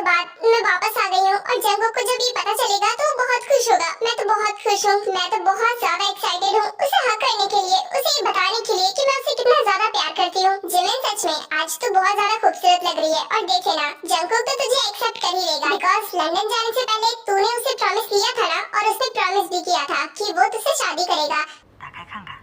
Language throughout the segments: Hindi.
बाद मैं वापस आ गई हूँ और जंगकुक को जब ये पता चलेगा तो वो बहुत खुश होगा। मैं तो बहुत खुश हूँ, मैं तो बहुत ज्यादा एक्साइटेड हूँ उसे हक करने के लिए, उसे ये बताने के लिए कि मैं उसे कितना ज्यादा प्यार करती हूँ। जिमिन सच में आज तो बहुत ज्यादा खूबसूरत लग रही है और देखे ना जंगकुक तो तुझे एक्सेप्ट कर ही लेगा, बिकॉज लंदन जाने से पहले तूने उसे प्रॉमिस लिया था ना, और उसने प्रॉमिस भी किया था कि वो तुझसे शादी करेगा। 打开看看。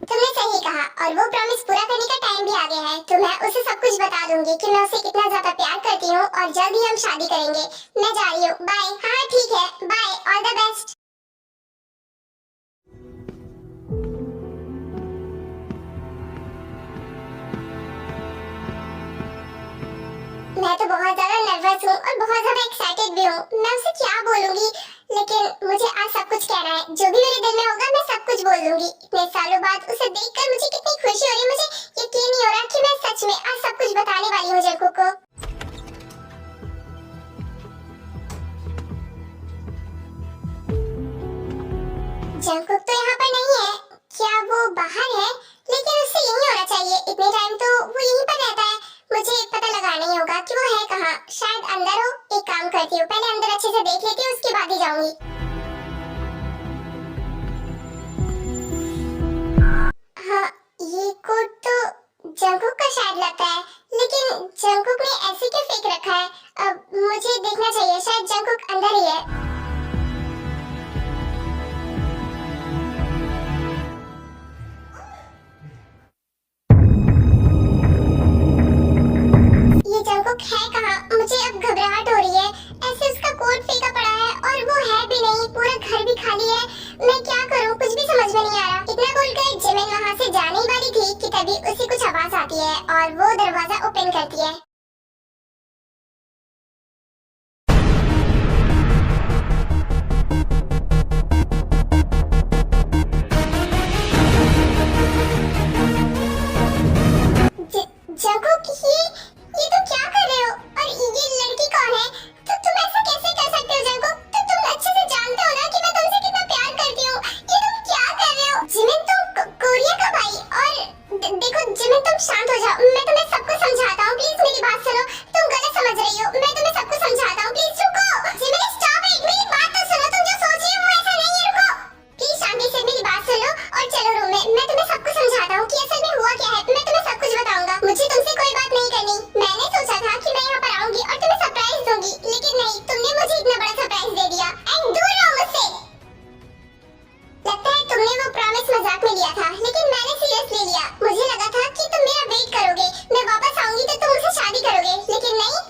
तुमने सही कहा और वो प्रॉमिस पूरा करने का टाइम भी आ गया है, तो मैं उसे सब कुछ बता दूंगी कि मैं उसे कितना ज्यादा प्यार करती हूँ और जल्द ही हम शादी करेंगे। मैं जा रही हूँ, बाय। हाँ ठीक है, बाय, ऑल द बेस्ट। मैं तो बहुत ज्यादा नर्वस हूँ और बहुत ज्यादा एक्साइटेड भी हूँ। मैं उसे क्या बोलूंगी, लेकिन मुझे आज सब कुछ कहना है। जो भी मेरे दिल में होगा मैं सब कुछ बोल दूंगी। इतने सालों बाद उसे देखकर मुझे कितनी खुशी हो रही है, मुझे यकीन नहीं हो रहा कि मैं सच में आज सब कुछ बताने वाली हूँ जंगकुक को। जंगकुक तो यहाँ पर नहीं है, क्या वो बाहर है? लेकिन उससे यही होना चाहिए, इतने टाइम तो वो यहीं पर रहता है। मुझे पता लगाना ही होगा कि वो है कहाँ। शायद अंदर हो। एक काम करती हूँ, पहले अंदर अच्छे से देख लेती हूँ, उसके बाद ही जाऊंगी। हाँ, ये कोट तो जंगकुक का शायद लगता है, लेकिन जंगकुक ने ऐसे क्यों फेंक रखा है? अब मुझे देखना चाहिए, शायद जंगकुक अंदर ही है। ये जंगकुक है कहाँ? मुझे अब घबराहट हो रही है। ऐसे उसका कोट फेंका पड़ा है और वो है भी नहीं, पूरा घर भी खाली है। मैं क्या करूँ, कुछ भी समझ में नहीं आ रहा। इतना बोलकर जिमिन वहाँ से जाने ही वाली थी कि तभी उसे कुछ आवाज आती है और वो दरवाजा ओपन करती है। जंगकुक, ये तुम क्या कर रहे हो? और ये लड़की कौन है? तो तुम ऐसा कैसे कर सकते हो जंगकुक? तो तुम अच्छे से जानते हो ना कि मैं तुमसे कितना प्यार करती हूँ। ये तुम क्या कर रहे हो? जिमिन, तुम कोरिया कब आई? और देखो जिमिन, तुम शांत हो जाओ, मैं तुम्हें सब कुछ समझाता हूँ। प्लीज मेरी बात सुनो, तुम गलत समझ रही हो। मैं तुम्हें सब कुछ समझाता हूँ, प्लीज रुको। जिमिन स्टॉप इट, मेरी बात तो सुनो। तुम जो सोच रही हो वो ऐसा नहीं है, रुको। प्लीज शांति से मेरी बात सुनो और चलो रूम में। मैं तुम्हें सब कुछ समझाता हूँ कि असल में हुआ क्या है। मैं तुम्हें सब कुछ बताऊंगा। मुझे तुमसे कोई बात नहीं करनी। मैंने सोचा था कि मैं यहाँ पर आऊंगी और तुम्हें सरप्राइज दूंगी, लेकिन नहीं, तुमने मुझे इतना बड़ा सरप्राइज दे दिया। एंड दूर रहो मुझसे। लगता है तुमने वो प्रॉमिस मजाक में लिया था, लेकिन मैंने सीरियस ले लिया। मुझे लगा था कि तुम मेरा वेट करोगे, मैं वापस आऊंगी तो तुम मुझसे शादी करोगे, लेकिन नहीं।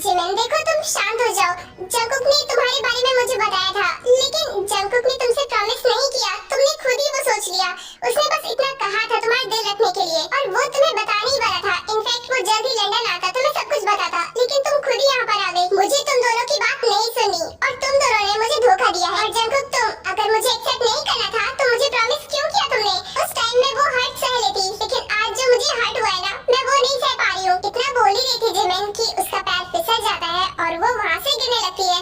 जिमिन देखो, तुम शांत हो जाओ। जंगकुक ने तुम्हारे बारे में मुझे बताया था, लेकिन जंगकुक ने तुमसे प्रॉमिस नहीं किया। तुमने खुद ही वो सोच लिया। उसने बस इतना कहा था तुम्हारा दिल रखने के लिए, और वो तुम्हें बताने ही वाला था। इनफैक्ट वो जल्द ही लंदन आता, तुम्हें सब कुछ बताता, लेकिन तुम खुद ही यहाँ पर आ गई। मुझे तुम दोनों की बात नहीं सुनी और तुम दोनों ने मुझे धोखा दिया है। और जंगकुक, तुम अगर मुझे एक्सेप्ट नहीं करना था तो मुझे प्रॉमिस क्यों किया तुमने? उस टाइम में वो हर्ट सह लेती, लेकिन आज जो मुझे हर्ट हुआ है ना, मैं वो नहीं सह पा रही हूँ। इतना बोल ही रही थी जिमिन कि उसका पैर फिसल जाता है और वो वहाँ से गिरने लगती है।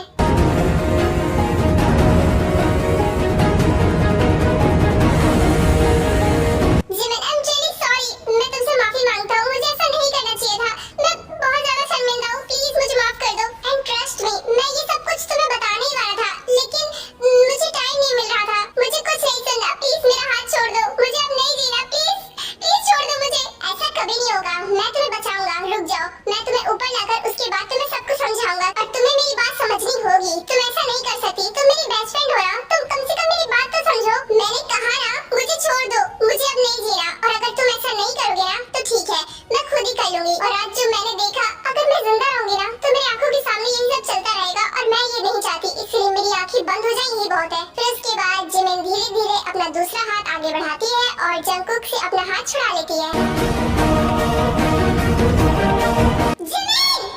Jimin, I am really sorry. मैं तुमसे माफी मांगता हूँ, मुझे ऐसा नहीं करना चाहिए था। मैं बहुत ज्यादा शर्मिंदा हूँ, प्लीज मुझे माफ कर दो। एंड ट्रस्ट मी, मैं ये सब कुछ तुम्हें बताने ही वाला था, लेकिन मुझे टाइम नहीं मिल रहा था। मुझे कुछ नहीं सुनना, प्लीज मेरा हाथ छोड़ दो। मुझे अब नहीं जीना, प्लीज प्लीज छोड़ दो मुझे। ऐसा कभी नहीं होगा, मैं तुम्हें बचाऊंगा। रुक जाओ, मैं तुम्हें ऊपर लाकर उसके बाद तुम्हें सब कुछ समझाऊंगा, और तुम्हें मेरी बात समझनी होगी। तुम ऐसा नहीं कर सकती, तुम मेरी बेस्ट फ्रेंड हो ना, तुम कम से कम मेरी बात तो समझो। मैंने कहा ना, मुझे छोड़ दो, मुझे अब नहीं जीना। और अगर तुम ऐसा नहीं करोगे ना तो ठीक है, मैं खुद ही कर लूंगी। और आज जो मैंने देखा, अगर मैं जिंदा रहूंगी ना तो मेरी आंखों के सामने यही सब चलता रहेगा, और मैं ये नहीं चाहती, इसलिए मेरी आंखें बंद हो जाए, यही बहुत है। फिर उसके बाद जिमिन धीरे धीरे अपना दूसरा हाथ आगे बढ़ाती है और जंगकुक से अपना हाथ छुड़ा लेती है। जिमिन!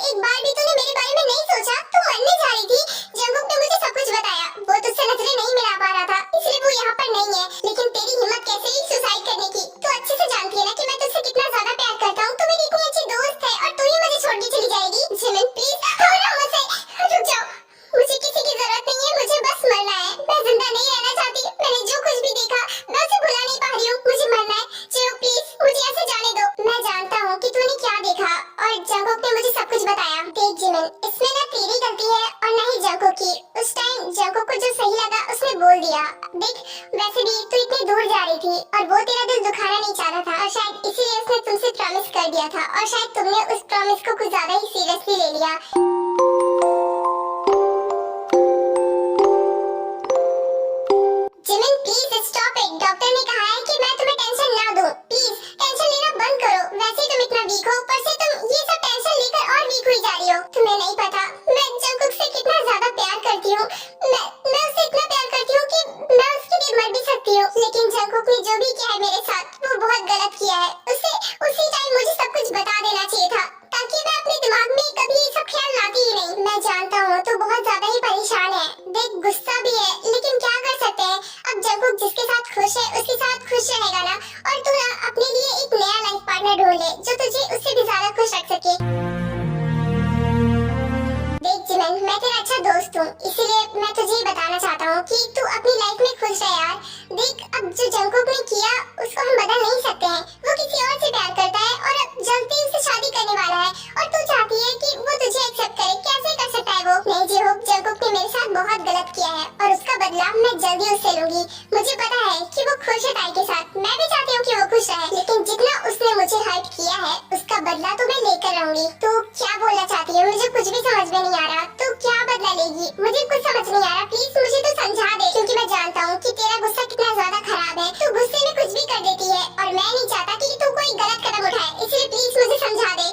एक बार भी तूने मेरे बारे में नहीं सोचा? तू मरने जा रही थी, जंगकुक ने मुझे सब कुछ बताया। वो तुझसे नजरें नहीं मिला पा रहा था, इसलिए वो यहाँ पर नहीं है। लेकिन तेरी हिम्मत कैसे हुई सुसाइड करने की? तू अच्छे से जानती है ना कि मैं तुझसे कितना ज्यादा प्यार करता हूँ। तू मेरी इतनी अच्छी दोस्त है और तू ही मुझे छोड़ के चली जाएगी? जिमिन प्लीज छोड़ो मुझे, रुक जाओ। मुझे किसी की जरूरत नहीं है, मुझे बस मरना है। मैं जिंदा नहीं रहना चाहती। मैंने जो कुछ भी देखा मैं उसे भुला नहीं पा रही हूँ। मुझे मरना है। जियो प्लीज मुझे ऐसे जाने दो। मैं जानता हूँ कि तूने क्या देखा और जंगकुक ने मुझे सब कुछ बताया। देख जिमिन, इसमें ना तेरी गलती है और ना ही जंगकुक की। उस टाइम जंगकुक को जो सही लगा उसने बोल दिया। देख वैसे भी तू इतनी दूर जा रही थी और वो तेरा दिल दुखाना नहीं चाहता था और शायद इसीलिए उसने तुमसे प्रॉमिस कर दिया था और शायद तुमने उस प्रॉमिस को कुछ ज्यादा ही सीरियसली ले लिया। Jimin please stop it. Doctor ने कहा है कि मैं तुम्हें टेंशन ना दूं। प्लीज टेंशन लेना बंद करो। वैसे तुम इतना वीक हो, ऊपर से तुम ये सब टेंशन लेकर और वीक हुई जा रही हो। तुम्हें नहीं पता मैं जंगकुक से कितना ज्यादा प्यार करती हूँ। मैं उससे इतना प्यार करती हूँ कि मैं उसके लिए मर भी सकती हूँ। लेकिन जंगकुक ने जो भी किया है मेरे साथ वो बहुत गलत किया है। उसे उसी टाइम मुझे सब कुछ बता देना चाहिए था ताकि मैं अपने दिमाग में कभी ये सब ख्याल लाती ही नहीं। मैं जानता हूँ तू बहुत ज्यादा ही परेशान है। देख गुस्सा भी है लेकिन क्या कर सकते हैं। अब जंगकुक जिसके साथ खुश है उसके साथ खुश रहेगा ना। और तू ना अपने लिए एक नया लाइफ पार्टनर ढूंढ ले जो तुझे उससे भी ज्यादा खुश रख सके। देख जिमिन, मैं तेरा अच्छा दोस्त हूँ, इसीलिए मैं तुझे ये बताना चाहता हूँ कि तू अपनी लाइफ में खुश रह यार। देख अब जो जंगकुक ने किया उसको हम बदल नहीं सकते हैं। वो किसी और से प्यार करता है और अब जल्दी उससे शादी करने वाला है और तू चाहती है कि वो तुझे एक्सेप्ट करे। कैसे कर सकता है वो? नहीं जी होप, जंगकुक ने मेरे साथ बहुत गलत किया है और उसका बदला मैं जल्दी उससे लूंगी। मुझे पता है कि वो खुश है ताई के साथ। मैं भी चाहती हूँ कि वो खुश रहे, लेकिन जितना उसने मुझे हर्ट किया है उसका बदला तो मैं लेकर रहूंगी। तू क्या बोलना चाहती है? मुझे कुछ भी समझ में नहीं आ रहा। तू क्या बदला लेगी? मुझे कुछ समझ नहीं आ रहा। प्लीज मुझे तो समझा दे, क्योंकि मैं जानता हूँ कि तेरा गुस्सा कितना ज्यादा खराब है। तू गुस्से में कुछ भी कर देती है और मैं नहीं चाहता कि तू कोई गलत कदम उठाए, इसलिए प्लीज मुझे समझा दे।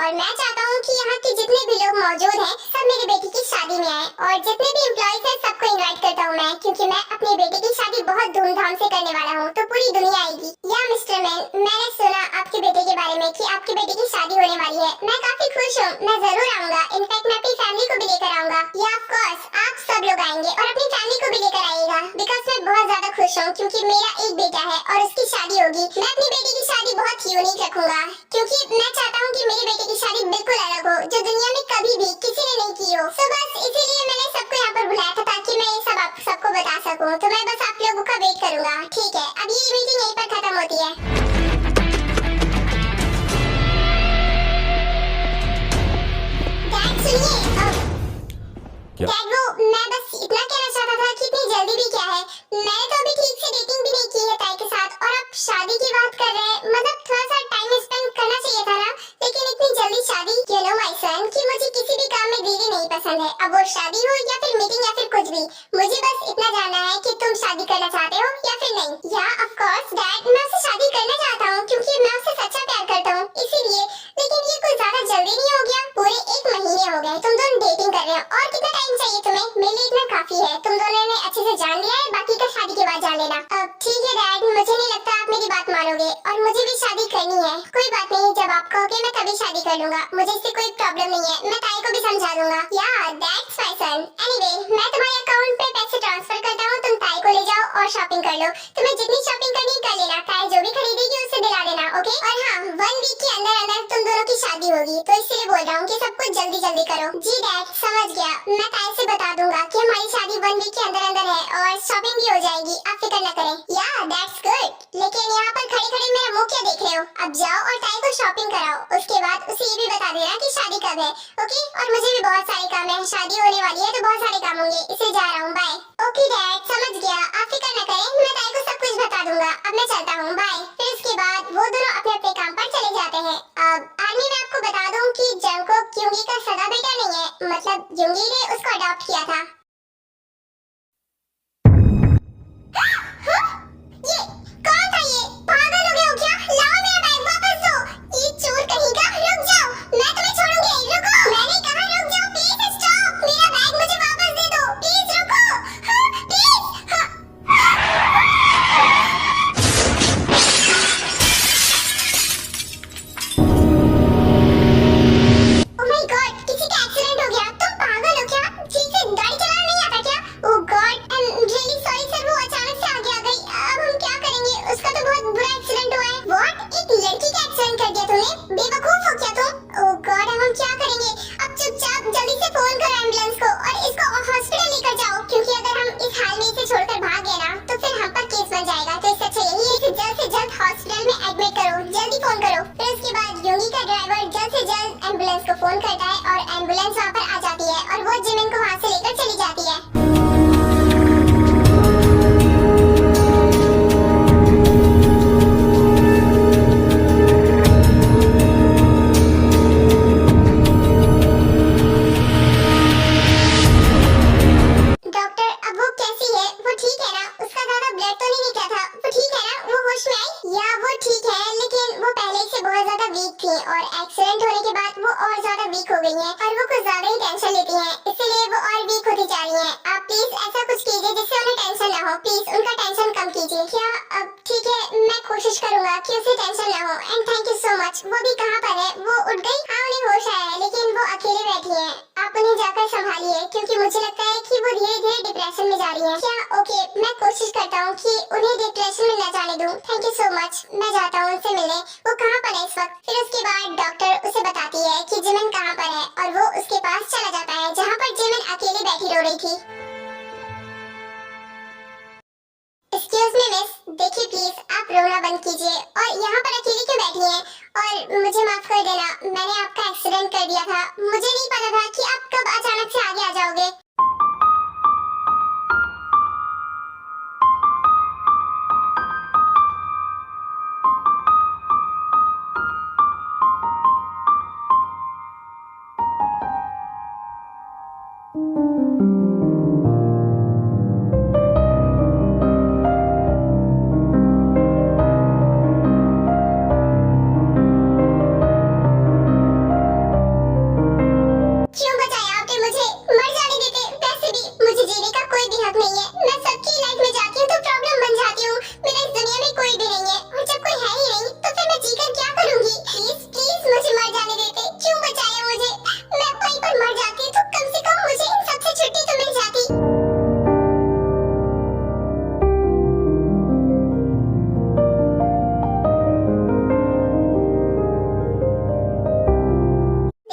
और मैं चाहता हूँ कि यहाँ के जितने भी लोग मौजूद हैं सब मेरी बेटी की शादी में आए और जितने भी एम्प्लॉइज हैं सबको इनवाइट करता हूँ मैं, क्योंकि मैं अपनी बेटी की शादी बहुत धूमधाम से करने वाला हूँ, तो पूरी दुनिया आएगी। या मिस्टर मैन, मैंने सुना आपके बेटे के बारे में कि आपकी बेटी की शादी होने वाली है। मैं काफी खुश हूँ, मैं जरूर आऊंगा। इनफैक्ट मैं अपनी फैमिली को भी लेकर आऊंगा। या ऑफ कोर्स आप सब लोग आएंगे और अपनी फैमिली को भी लेकर आइएगा, बिकॉज मैं बहुत ज्यादा खुश हूँ क्योंकि मेरा एक बेटा है और उसकी शादी होगी। मैं अपनी बेटी की शादी बहुत यूनिक रखूंगा क्योंकि मैं चाहता हूँ कि मेरी बेटी की शादी बिल्कुल अलग हो, जो दुनिया में कभी भी किसी ने नहीं की हो। तो बस इसीलिए मैंने सबको यहाँ पर बुलाया था ताकि मैं ये सब आप सबको बता सकूँ। तो मैं बस आप लोगों का वेट करूंगा। ठीक है, अब ये मीटिंग यहीं पर खत्म होती है। डैड सुनिए, डैड वो मैं बस इतना कहना चाहता था कि इतनी जल्दी भी क्या है। मैंने तो अभी ठीक से डेटिंग भी नहीं की है ताई के साथ और आप शादी की बात कर रहे हैं। मतलब थोड़ा सा टाइम स्पेंड करना चाहिए था ना, लेकिन इतनी जल्दी शादी। यू नो माय सन कि मुझे किसी भी काम में देरी नहीं पसंद है, अब वो शादी हो या फिर मीटिंग या फिर कुछ भी। मुझे बस इतना जानना है कि तुम शादी करना चाहते हो या फिर नहीं। या ऑफ कोर्स डैड, मैं उससे शादी करना चाहता हूँ क्योंकि मैं उससे सच्चा प्यार करता हूँ, इसीलिए। लेकिन ये कुछ ज्यादा जल्दी नहीं हो गया? पूरे 1 महीने हो गए तुम दोनों डेटिंग कर रहे हो, और कितना टाइम चाहिए तुम्हें? मेरे लिए इतना काफी है। तुम दोनों ने अच्छे से जान लिया है, बाकी का शादी के बाद जान लेना। अब ठीक है डैड, मुझे नहीं लगता आप मेरी बात मानोगे और मुझे मुझे भी शादी करनी है। कोई बात नहीं, जब आप कहोगे मैं तभी शादी कर लूंगा, मुझे इससे कोई प्रॉब्लम नहीं है। मैं ताई को भी समझा दूंगा। या दैट्स माय सन। एनीवे, मैं तुम्हारे अकाउंट पे पैसे ट्रांसफर करता हूँ, तुम ताई को ले जाओ और शॉपिंग कर लो। तुम्हें जितनी शॉपिंग करनी कर लेना, ताई जो भी खरीदेगी उसे दिला देना, ओके? और हाँ, 1 वीक के अंदर अंदर तुम दोनों की शादी होगी, तो इसलिए बोल रहा हूँ कि सब कुछ जल्दी जल्दी करो। जी डैड, समझ गया। मैं ताई से बता दूंगा कि हमारी शादी 1 वीक के अंदर अंदर है और शॉपिंग भी हो जाएगी, आप फिक्र न करें। या दैट्स गुड। लेकिन यहाँ पर खड़े खड़े मेरा मुंह क्या देख रहे हो? अब जाओ और ताई को शॉपिंग कराओ, उसके बाद उसे ये भी बता देना कि शादी कब है, ओके? और मुझे भी बहुत सारे काम है, शादी होने वाली है तो बहुत सारे काम होंगे, इसलिए जा रहा हूँ। बाय। ओके डैड, समझ गया, आप फिक्र न करें, मैं ताई को सब कुछ बता दूंगा। अब मैं चलता हूँ, बाय। फिर उसके बाद वो दोनों अपने अपने काम पर चले जाते हैं। अब आर्मी में आपको बता दूं कि जंगकोक क्योंगी का सगा बेटा नहीं है, मतलब युंगी ने उसको अडॉप्ट किया था। ये कौन था? ये पागल हो गए हो क्या? लाओ मेरा बैग वापस दो। ये चोर कहीं का, रुक जाओ, मैं तुम्हें छोड़ूंगी। रुको, मैंने कहा रुक जाओ, प्लीज स्टॉप। मेरा बैग मुझे वापस दे दो, प्लीज रुको। हाँ, प्लीज। हाँ। Oh my God, किसी का एक्सीडेंट हो गया। तुम पागल हो क्या? ठीक से गाड़ी चलाना नहीं आता क्या? Oh God, I'm really sorry sir, वो अचानक से आगे आ गई। अब हम क्या करेंगे? उसका तो बहुत बुरा एक्सीडेंट हुआ है। What? एक लड़की का एक्सीडेंट कर दिया तुमने? बेवकूफ हो क्या तुम? Oh God, अब हम क्या करेंगे? अब चुपचाप जल्दी से फोन करो एम्बुलेंस को और इसको हॉस्पिटल लेकर जाओ, क्योंकि अगर हम इस हाल में इसे छोड़कर भाग गए ना तो फिर हम पर केस बन जाएगा। तो इससे अच्छा यही है कि जल्द से जल्द हॉस्पिटल में एडमिट करो, जल्दी फोन करो। फिर उसके बाद योगी का ड्राइवर जल्द से जल्द एम्बुलेंस को फोन करता है और एम्बुलेंस वहाँ पर आ जाती है और वो जिमिन को वहाँ से लेकर चली जाती है। डॉक्टर, अब वो कैसी है? वो ठीक है ना? उसका ज्यादा ब्लड तो नहीं निकला था, वो ठीक है ना? वो होश में आई? या वो ठीक है, लेकिन वो पहले से बहुत ज्यादा वीक थी और एक्सीडेंट होने के बाद वो और ज्यादा वीक हो गई हैं और वो कुछ ज्यादा ही टेंशन लेती हैं, इसलिए वो और वीक होती जा रही हैं। आप प्लीज ऐसा कुछ कीजिए जिससे उन्हें टेंशन ना हो, प्लीज उनका टेंशन कम कीजिए। क्या? अब ठीक है, मैं कोशिश करूंगा कि उसे टेंशन ना हो। And thank you so much. वो भी कहाँ पर है? वो उठ गई? हाँ, उन्हें होश आया है, लेकिन वो अकेले बैठी है। आप उन्हें जाकर संभालिए, क्योंकि मुझे लगता है कि वो धीरे धीरे डिप्रेशन में जा रही है। क्या? ओके, मैं कोशिश करता हूँ कि उन्हें डिप्रेशन में न जाने दूँ। Thank you so much. मैं जाता हूँ उनसे मिलने। वो कहाँ पर है इस वक्त? फिर उसके बाद डॉक्टर उसे बताती है कि जिमिन कहाँ पर है और वो उसके पास चला जाता है जहाँ पर जिमिन अकेली बैठी रो रही थी। एक्सक्यूज मी मिस, देखिए प्लीज आप रोना बंद कीजिए और यहाँ पर अकेली क्यों बैठी हैं? और मुझे माफ कर देना, मैंने आपका एक्सीडेंट कर दिया था। मुझे नहीं पता था कि आप कब अचानक से आगे आ जाओगे। क्यों बचाया आपने मुझे? मर जाने देते। वैसे भी मुझे जीने का कोई भी हक नहीं है। मैं सबकी लाइफ में जाती हूँ तो प्रॉब्लम बन जाती हूँ। मेरा इस दुनिया में कोई भी नहीं है और जब कोई है ही नहीं तो फिर मैं जीकर क्या करूँगी? प्लीज प्लीज मुझे मर जाने देते। क्यों बचाया मुझे? मैं वहीं पर मर जाती तो कम से कम मुझे इन सबसे छुट्टी तो मिल जाती।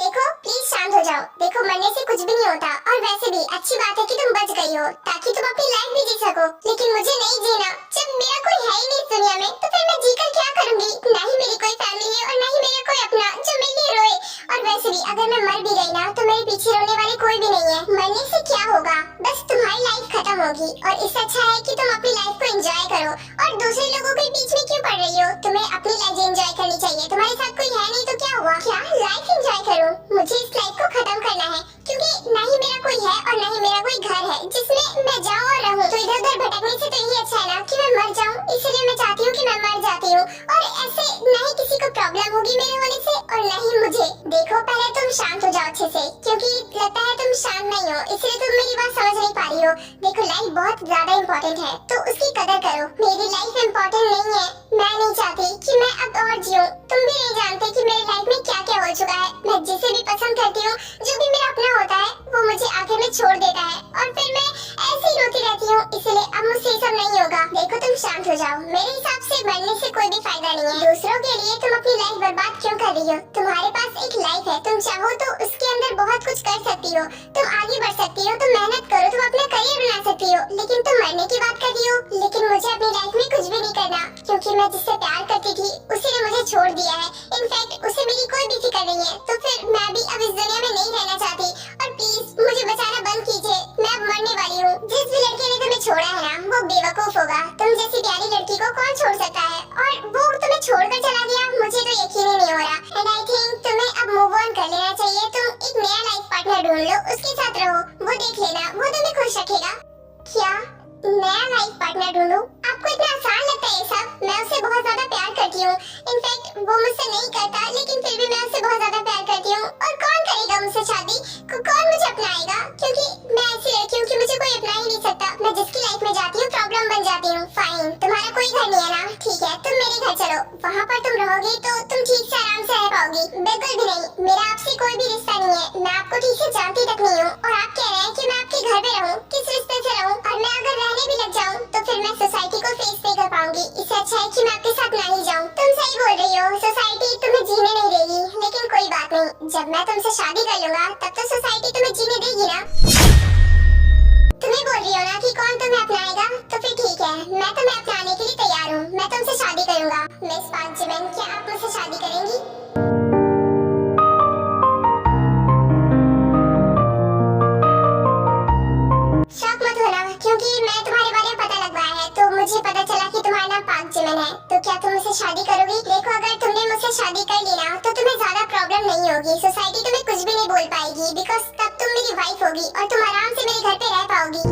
देखो प्लीज शांत हो जाओ। देखो, मरने से कुछ भी नहीं होता और वैसे भी अच्छी बात है कि तुम बच गई हो ताकि तुम अपनी लाइफ भी जी सको। लेकिन मुझे नहीं जीना। जब मेरा कोई है ही नहीं इस दुनिया में तो फिर मैं जीकर क्या करूंगी? ना ही मेरी कोई फैमिली है और ना ही मेरा कोई अपना जो मेरे लिए रोए। और वैसे भी अगर मैं मर भी गई ना तो मेरे पीछे रोने वाले कोई भी नहीं है। मरने से क्या होगा? बस तुम्हारी लाइफ खत्म होगी और इससे अच्छा है कि तुम अपनी लाइफ को एंजॉय करो और दूसरे लोगों के बीच में क्यों पड़ रही हो? तुम्हें अपनी लाइफ एंजॉय करनी चाहिए। तुम्हारे साथ कोई है नहीं तो क्या हुआ? क्या लाइफ एंजॉय करूं? मुझे इस लाइफ को खत्म करना है, क्योंकि ना ही मेरा कोई है और ना ही मेरा कोई घर है जिसमें मैं जाऊं और रहूं। तो इधर उधर भटकने से तो यही अच्छा है ना कि मैं मर जाऊं। इसलिए मैं चाहती हूँ कि मैं मर जाती हूँ और ऐसे ना ही किसी को प्रॉब्लम होगी मेरे होने से और ना ही मुझे। देखो, पहले तुम शांत हो जाओ अच्छे से, क्योंकि लगता है तुम तुम शांत नहीं हो, इसलिए तुम मेरी बात समझ नहीं पा रही हो। देखो लाइफ बहुत ज्यादा इम्पोर्टेंट है, तो उसकी कदर करो। मेरी लाइफ इम्पोर्टेंट नहीं है। मैं नहीं चाहती कि मैं अब और जीऊं। तुम भी नहीं जानते कि मेरी लाइफ में क्या क्या हो चुका है। मैं जिसे भी पसंद करती हूँ, जो भी मेरा अपना होता है, वो मुझे आखिर में छोड़ देता है और फिर मैं ऐसे ही रोती रहती हूँ। इसलिए अब मुझसे ये सब नहीं होगा। देखो तुम शांत हो जाओ। मेरे हिसाब से मरने से कोई भी फायदा नहीं है। दूसरों के लिए तुम अपनी लाइफ बर्बाद क्यों कर रही हो? तुम्हारे पास एक लाइफ है, तुम चाहो तो उसके अंदर बहुत कुछ कर सकती हो। तुम आगे बढ़ सकती हो, तुम मेहनत करो, तुम अपना करियर बना सकती हो। लेकिन तुम मरने की बात कर रही हो। लेकिन मुझे अपनी लाइफ में कुछ भी नहीं करना, क्योंकि मैं जिससे प्यार करती थी उसी ने मुझे छोड़ दिया है। इनफैक्ट उसे मेरी कोई भी फिक्र नहीं है। तो फिर मैं भी अब इस दुनिया में नहीं रहना चाहती। और प्लीज मुझे बचाना बंद कीजिए। मैं अब मरने वाली हूँ। जिस भी लड़के ने तुम्हें छोड़ा है ना, वो बेवकूफ होगा। तुम जैसी प्यारी लड़की को कौन छोड़ सकता है? और वो तुम्हें छोड़कर चला गया, मुझे तो यकीन ही नहीं हो रहा। एंड आई थिंक तुम्हें अब मूव ऑन कर लेना चाहिए। तुम एक नया लाइफ पार्टनर ढूंढ लो, उसके साथ रहो। वो देख लेना, वो तुम्हें खुश रखेगा। क्या नया लाइफ पार्टनर ढूंढूं? आपको इतना आसान लगता है ये सब? मैं उससे बहुत ज्यादा प्यार करती हूँ। इनफैक्ट वो मुझसे नहीं करता, लेकिन फिर भी मैं उससे बहुत ज्यादा प्यार करती हूँ। और कौन करेगा मुझसे शादी? कौन मुझे अपनाएगा? क्योंकि मैं ऐसी लड़की हूँ कि मुझे कोई अपना ही नहीं सकता। मैं जिसकी लाइफ में जाती हूँ प्रॉब्लम बन जाती हूँ। फाइन, तुम्हारा कोई घर नहीं है ना? ठीक है, तुम मेरे घर चलो। वहाँ पर तुम रहोगी तो तुम ठीक से आराम से रह पाओगी। बिल्कुल भी नहीं, मेरा आपसे कोई भी रिश्ता नहीं है। मैं आपको ठीक से जानती तक नहीं हूँ। और आप कह रहे हैं कि मैं आपके घर में रहूँ? किस रिश्ते से रहूँ? और मैं अगर रहने भी लग जाऊँ तो फिर मैं सोसाइटी को फेस नहीं कर पाऊंगी। इससे अच्छा है कि मैं आपके साथ ना ही जाऊँ। तुम सही बोल रही हो, सोसाइटी तुम्हें जीने नहीं देगी। लेकिन कोई बात नहीं, जब मैं तुमसे शादी कर लूंगा तब तो सोसाइटी तुम्हें जीने देगी ना। तुम्हें बोल रही हो ना कि कौन तुम्हें अपनाएगा? तो फिर ठीक है, मैं तुम्हें अपनाने के लिए तैयार हूँ। मैं तुमसे शादी करूंगा। मिस पार्क जिमिन, क्या आप मुझसे शादी करेंगी? शौक मत होना, क्योंकि मैं तुम्हारे बारे में पता लगवाया है तो मुझे पता चला कि तुम्हारा नाम पार्क जिमिन है। तो क्या तुम मुझसे शादी करोगी? देखो अगर तुमने मुझसे शादी कर ली ना तो तुम्हें ज्यादा प्रॉब्लम नहीं होगी। सोसाइटी तुम्हें कुछ भी नहीं बोल पाएगी, बिकॉज तब तुम मेरी वाइफ होगी और तुम आराम से मेरे घर पे रह पाओगी।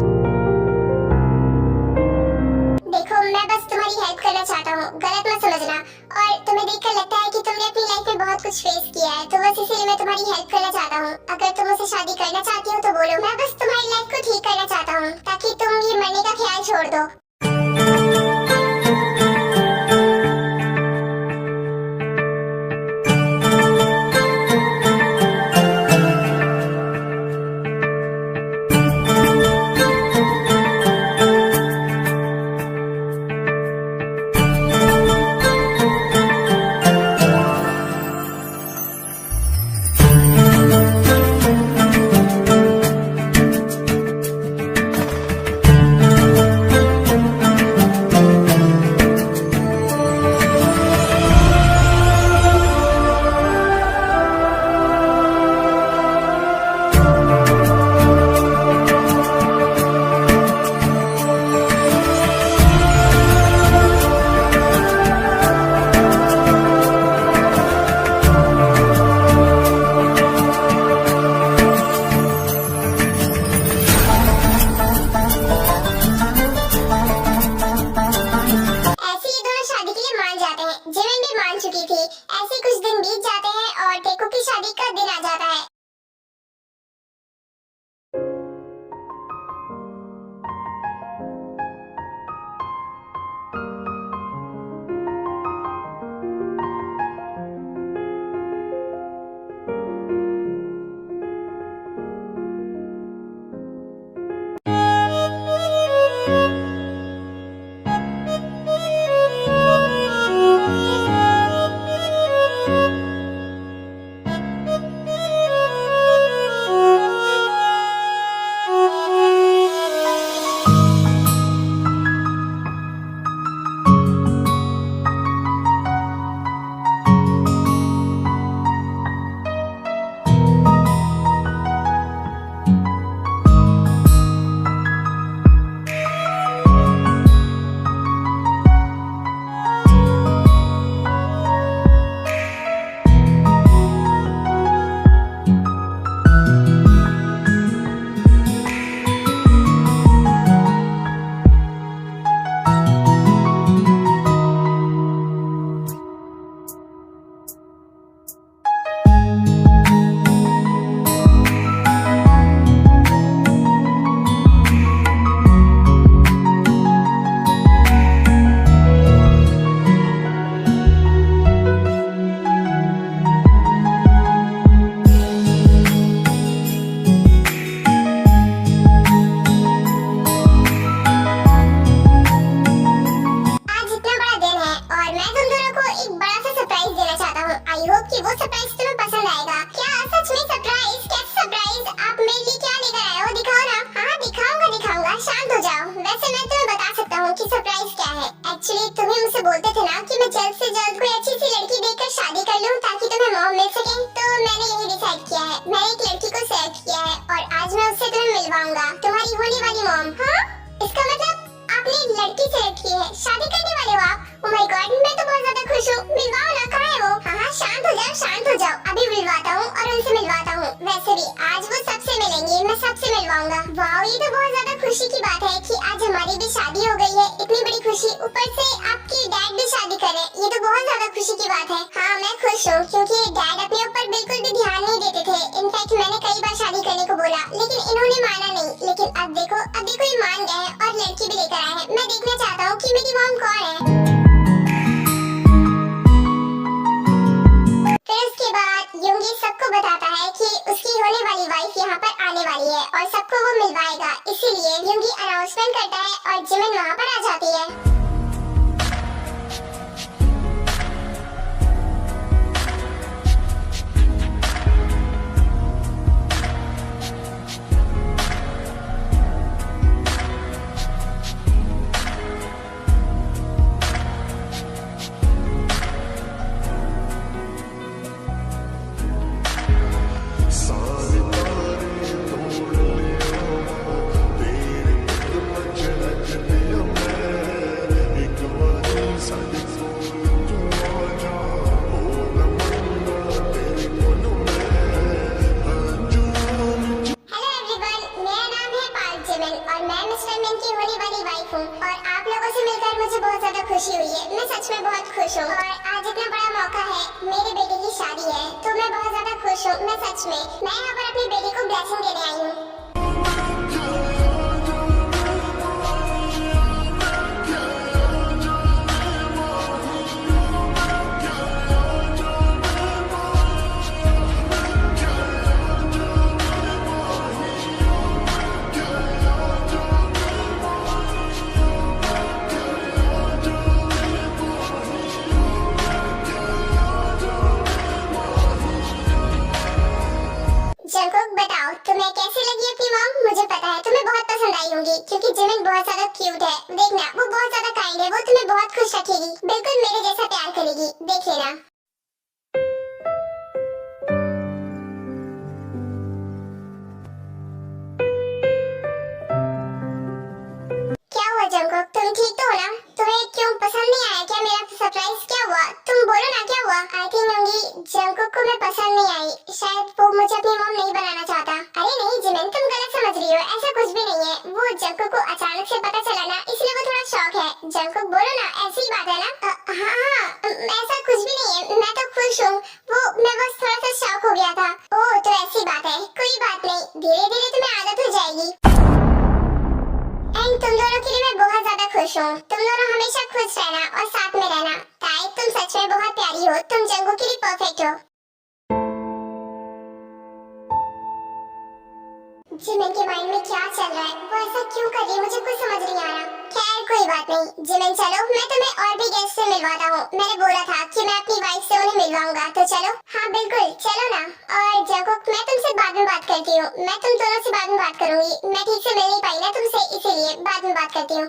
देखो मैं बस तुम्हारी हेल्प करना चाहता हूँ, गलत मत समझना। और तुम्हें देखकर लगता है कि तुमने अपनी लाइफ में बहुत कुछ फेस किया है, तो बस इसीलिए मैं तुम्हारी हेल्प करना चाहता हूँ। अगर तुम मुझसे शादी करना चाहती हो तो बोलो। मैं बस तुम्हारी लाइफ को ठीक करना चाहता हूँ ताकि तुम ये मरने का ख्याल छोड़ दो। ऐसे कुछ दिन बीत जाते हैं और टेकू की शादी का दिन आ जाता है। ऊपर से आपके डैड भी शादी कर रहे हैं, ये तो बहुत ज्यादा खुशी की बात है। हाँ मैं खुश हूँ क्योंकि डैड अपने ऊपर बिल्कुल भी ध्यान नहीं देते थे। इनफैक्ट मैंने कई बार शादी करने को बोला लेकिन इन्होंने माना नहीं। लेकिन अब देखो ये मान गए हैं और लड़की भी लेकर आए हैं। मैं देखना चाहता हूँ कि मेरी मॉम कौन है। फिर उसके बाद योंगी सबको बताता है कि उसकी होने वाली वाइफ यहाँ पर आने वाली है और सबको वो मिलवाएगा। इसीलिए योंगी अनाउंसमेंट करता है और जिमिन वहाँ पर आ जाती है। खुशी हुई है। मैं सच में बहुत खुश हूँ और आज इतना बड़ा मौका है, मेरे बेटे की शादी है तो मैं बहुत ज्यादा खुश हूँ। मैं सच में यहाँ पर अपने बेटे को ब्लेसिंग देने आई हूँ। जंगकुक बताओ तुम्हें कैसी लगी अपनी मॉम? मुझे पता है तुम्हें बहुत पसंद आई होंगी क्योंकि जिमिन बहुत ज्यादा क्यूट है। देखना वो बहुत ज्यादा काइंड है, वो तुम्हें बहुत खुश रखेगी, बिल्कुल मेरे जैसा प्यार करेगी, देख लेना। क्या हुआ जंगकुक, तुम ठीक तो हो ना? तुम्हें क्यों पसंद नहीं आया क्या मेरा सरप्राइज? क्या हुआ तुम बोलो ना, क्या हुआ? आई थिंक होंगी जंगकुक को मैं पसंद नहीं आई, शायद वो मुझे अपनी मॉम नहीं बनाना चाहता। अरे नहीं जिमिन तुम गलत समझ रही हो, ऐसा कुछ भी नहीं है। वो जंगकुक को अचानक से पता चला ना, इसलिए वो थोड़ा शॉक है। जंगकुक बोलो ना, ऐसी ही बात है ना? हाँ ऐसा कुछ भी नहीं है, मैं तो खुश हूँ। वो मैं बस थोड़ा सा शॉक हो गया था। ओह तो ऐसी बात है, कोई बात नहीं, धीरे धीरे तुम्हें आदत हो जाएगी। एंड तुम दोनों के लिए मैं बहुत ज्यादा खुश हूँ। तुम दोनों हमेशा खुश रहना और साथ में रहना। ताई तुम सच में बहुत प्यारी हो, तुम जंगकुक के लिए परफेक्ट हो। जिमिन के माइंड में क्या चल रहा है, वो ऐसा क्यों कर रही है, मुझे कुछ समझ नहीं आ रहा। खैर कोई बात नहीं जिमिन, चलो मैं तुम्हें और भी गेस्ट से मिलवाता हूँ। मैंने बोला था कि मैं अपनी वाइफ से उन्हें मिलवाऊंगा, तो चलो। हाँ बिल्कुल चलो ना। और जंगकुक मैं तुमसे बाद में बात करती हूँ, मैं तुम दोनों से बाद में बात करूंगी। मैं ठीक से मिल नहीं पाई ना तुमसे, इसीलिए बाद में बात करती हूँ।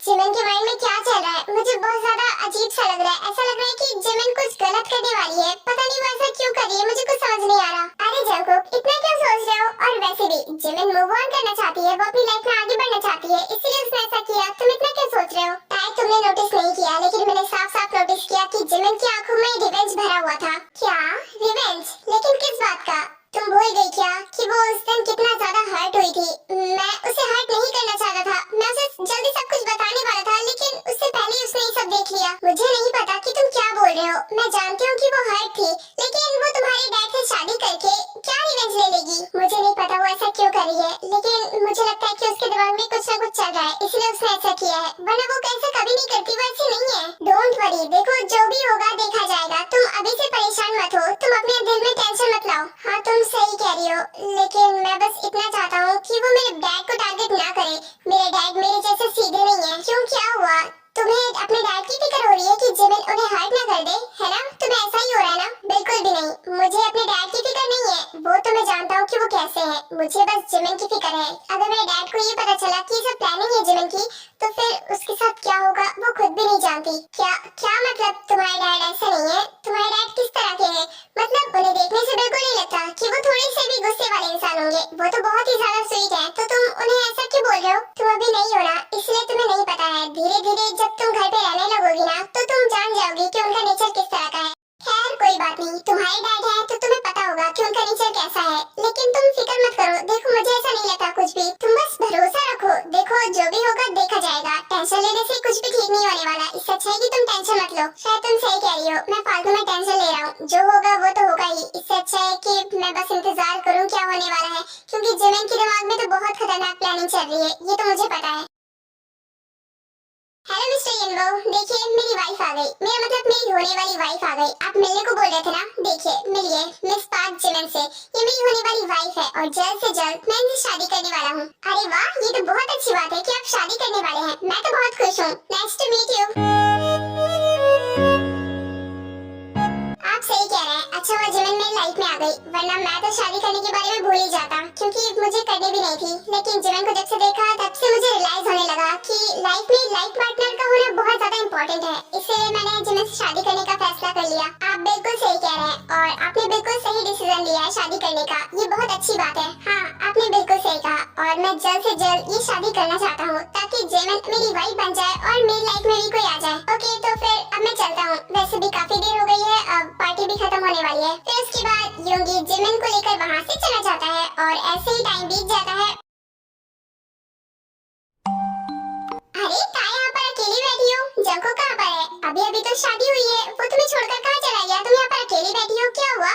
जिमिन के माइंड में क्या चल रहा है, मुझे बहुत ज्यादा अजीब सा लग रहा है। ऐसा लग रहा है कि जिमिन कुछ गलत करने वाली है, पता नहीं वो ऐसा क्यों कर रही है, मुझे कुछ समझ नहीं आ रहा। अरे जंगकुक इतना क्यों सोच रहे हो? और वैसे भी जिमिन मूव ऑन करना चाहती है, वो अपनी लाइफ में आगे बढ़ना चाहती है, इसीलिए उसने ऐसा किया। तुम इतना क्यों सोच रहे हो? शायद तुमने नोटिस नहीं किया लेकिन मैंने साफ साफ नोटिस किया कि जिमिन की आंखों में रिवेंज भरा हुआ था। क्या रिवेंज? लेकिन किस बात का? तुम भूल गई क्या कि वो उस दिन कितना ज्यादा हर्ट हुई थी? मैं उसे हर्ट नहीं करना चाहता था, मैं उसे जल्दी सब कुछ बताने वाला था, लेकिन उससे पहले ही उसने ये सब देख लिया। मुझे नहीं पता कि तुम क्या बोल रहे हो। मैं जानती हूँ कि वो हर्ट थी, लेकिन वो तुम्हारे डैड से शादी करके क्या रिवेंज ले लेगी? मुझे नहीं पता वो ऐसा क्यों कर रही है, लेकिन मुझे लगता है कि उसके दिमाग में कुछ ना कुछ चल रहा है, इसलिए उसने ऐसा किया है, वरना वो ऐसा कभी नहीं करती, वो ऐसी नहीं है। डोंट वरी, देखो जो भी होगा देखा जाएगा। तुम अभी से परेशान मत हो, तुम अपने दिल में टेंशन मत लाओ। हाँ तुम सही कह रही हो, लेकिन मैं बस इतना चाहता हूँ कि वो मेरे डैड को टारगेट ना करे। मेरे डैड मेरे जैसे सीधे नहीं है। क्यों क्या हुआ? तुम्हें अपने डैड की फिक्र हो रही है कि जिमिन उन्हें हर्ट ना कर दे, है ना? तुम्हें ऐसा ही हो रहा है ना? बिल्कुल भी नहीं, मुझे अपने डैड की फिक्र नहीं है। वो तो मैं जानता हूँ कि वो कैसे है, मुझे बस जिमिन की फिक्र है। अगर मेरे डैड को ये पता चला कि ये सब प्लानिंग है जिमिन की, तो फिर उसके साथ क्या होगा वो खुद भी नहीं जानती। क्या क्या मतलब तुम्हारे डैड ऐसे नहीं है? तुम्हारे डैड किस तरह के हैं? मतलब उन्हें देखने से बिल्कुल नहीं लगता कि वो थोड़े से भी गुस्से वाले इंसान होंगे। वो तो बहुत ही ज्यादा स्वीट है, तो तुम उन्हें ऐसा क्यों बोल रहे हो? तुम अभी नहीं हो ना, इसलिए तुम्हें नहीं पता है। धीरे धीरे जब तुम घर पे रहने लगोगी ना, तो तुम जान जाओगी कि उनका नेचर किस तरह का है। खैर कोई बात नहीं, तुम्हारे डैड है तो तुम्हें पता होगा कि उनका नेचर कैसा है। लेकिन तुम फिक्र मत करो, देखो मुझे ऐसा नहीं लगता कुछ भी, तुम बस भरोसा रखो। देखो जो भी होगा देखा जाएगा, अच्छा है कि तुम टेंशन मत लो। शायद तुम सही कह रही हो, मैं फालतू में टेंशन ले रहा हूँ। जो होगा वो तो होगा ही। इससे अच्छा है कि मैं बस इंतजार करूँ क्या होने वाला है, क्योंकि जिमिन के दिमाग में तो बहुत खतरनाक प्लानिंग चल रही है, ये तो मुझे पता है। हेलो मिस्टर यिनबो, देखिए मेरी वाइफ आ गई। मेरा मतलब मेरी होने वाली वाइफ आ गई। आप मिलने को बोल रहे थे ना, देखिए मिलिए मिस पार्क जिमिन से। ये मेरी होने वाली वाइफ है और जल्द से जल्द मैं इनसे शादी करने वाला हूँ। अरे वाह, ये तो बहुत अच्छी बात है कि आप शादी करने वाले हैं। मैं तो बहुत खुश हूँ। Nice to meet you. आप सही कह रहे हैं। अच्छा हुआ जिमिन मेरी लाइफ में आ गई, वरना मैं तो शादी करने के बारे में भूल ही जाता, क्योंकि मुझे करनी भी नहीं थी। लेकिन जिमिन को जब से देखा तब से मुझे रियलाइज होने लगा कि लाइफ में लाइफ पार्टनर का होना बहुत ज्यादा इम्पोर्टेंट है। इसलिए मैंने जिमिन से शादी करने का फैसला कर लिया। आप बिल्कुल सही कह रहे हैं और आपने बिल्कुल सही डिसीजन लिया है शादी करने का। ये बहुत अच्छी बात है। हाँ, आपने बिल्कुल सही कहा और मैं जल्द से जल्द ये शादी करना चाहता हूँ ताकि जिमिन मेरी वाइफ बन जाए और मेरी लाइफ में भी कोई आ जाए। ओके, तो फिर अब मैं चलता हूँ। वैसे भी काफी देर हो गई है, अब पार्टी भी खत्म होने वाली है। फिर उसके बाद योंगी जिमिन को लेकर वहाँ से चला जाता है और ऐसे ही टाइम बीत जाता है। अरे ताया यहाँ पर अकेली बैठी हो? जंको कहाँ पर है? अभी अभी तो शादी हुई है, वो तुम्हें छोड़कर कहाँ चला गया? तुम यहाँ पर अकेली बैठी हो, क्या हुआ?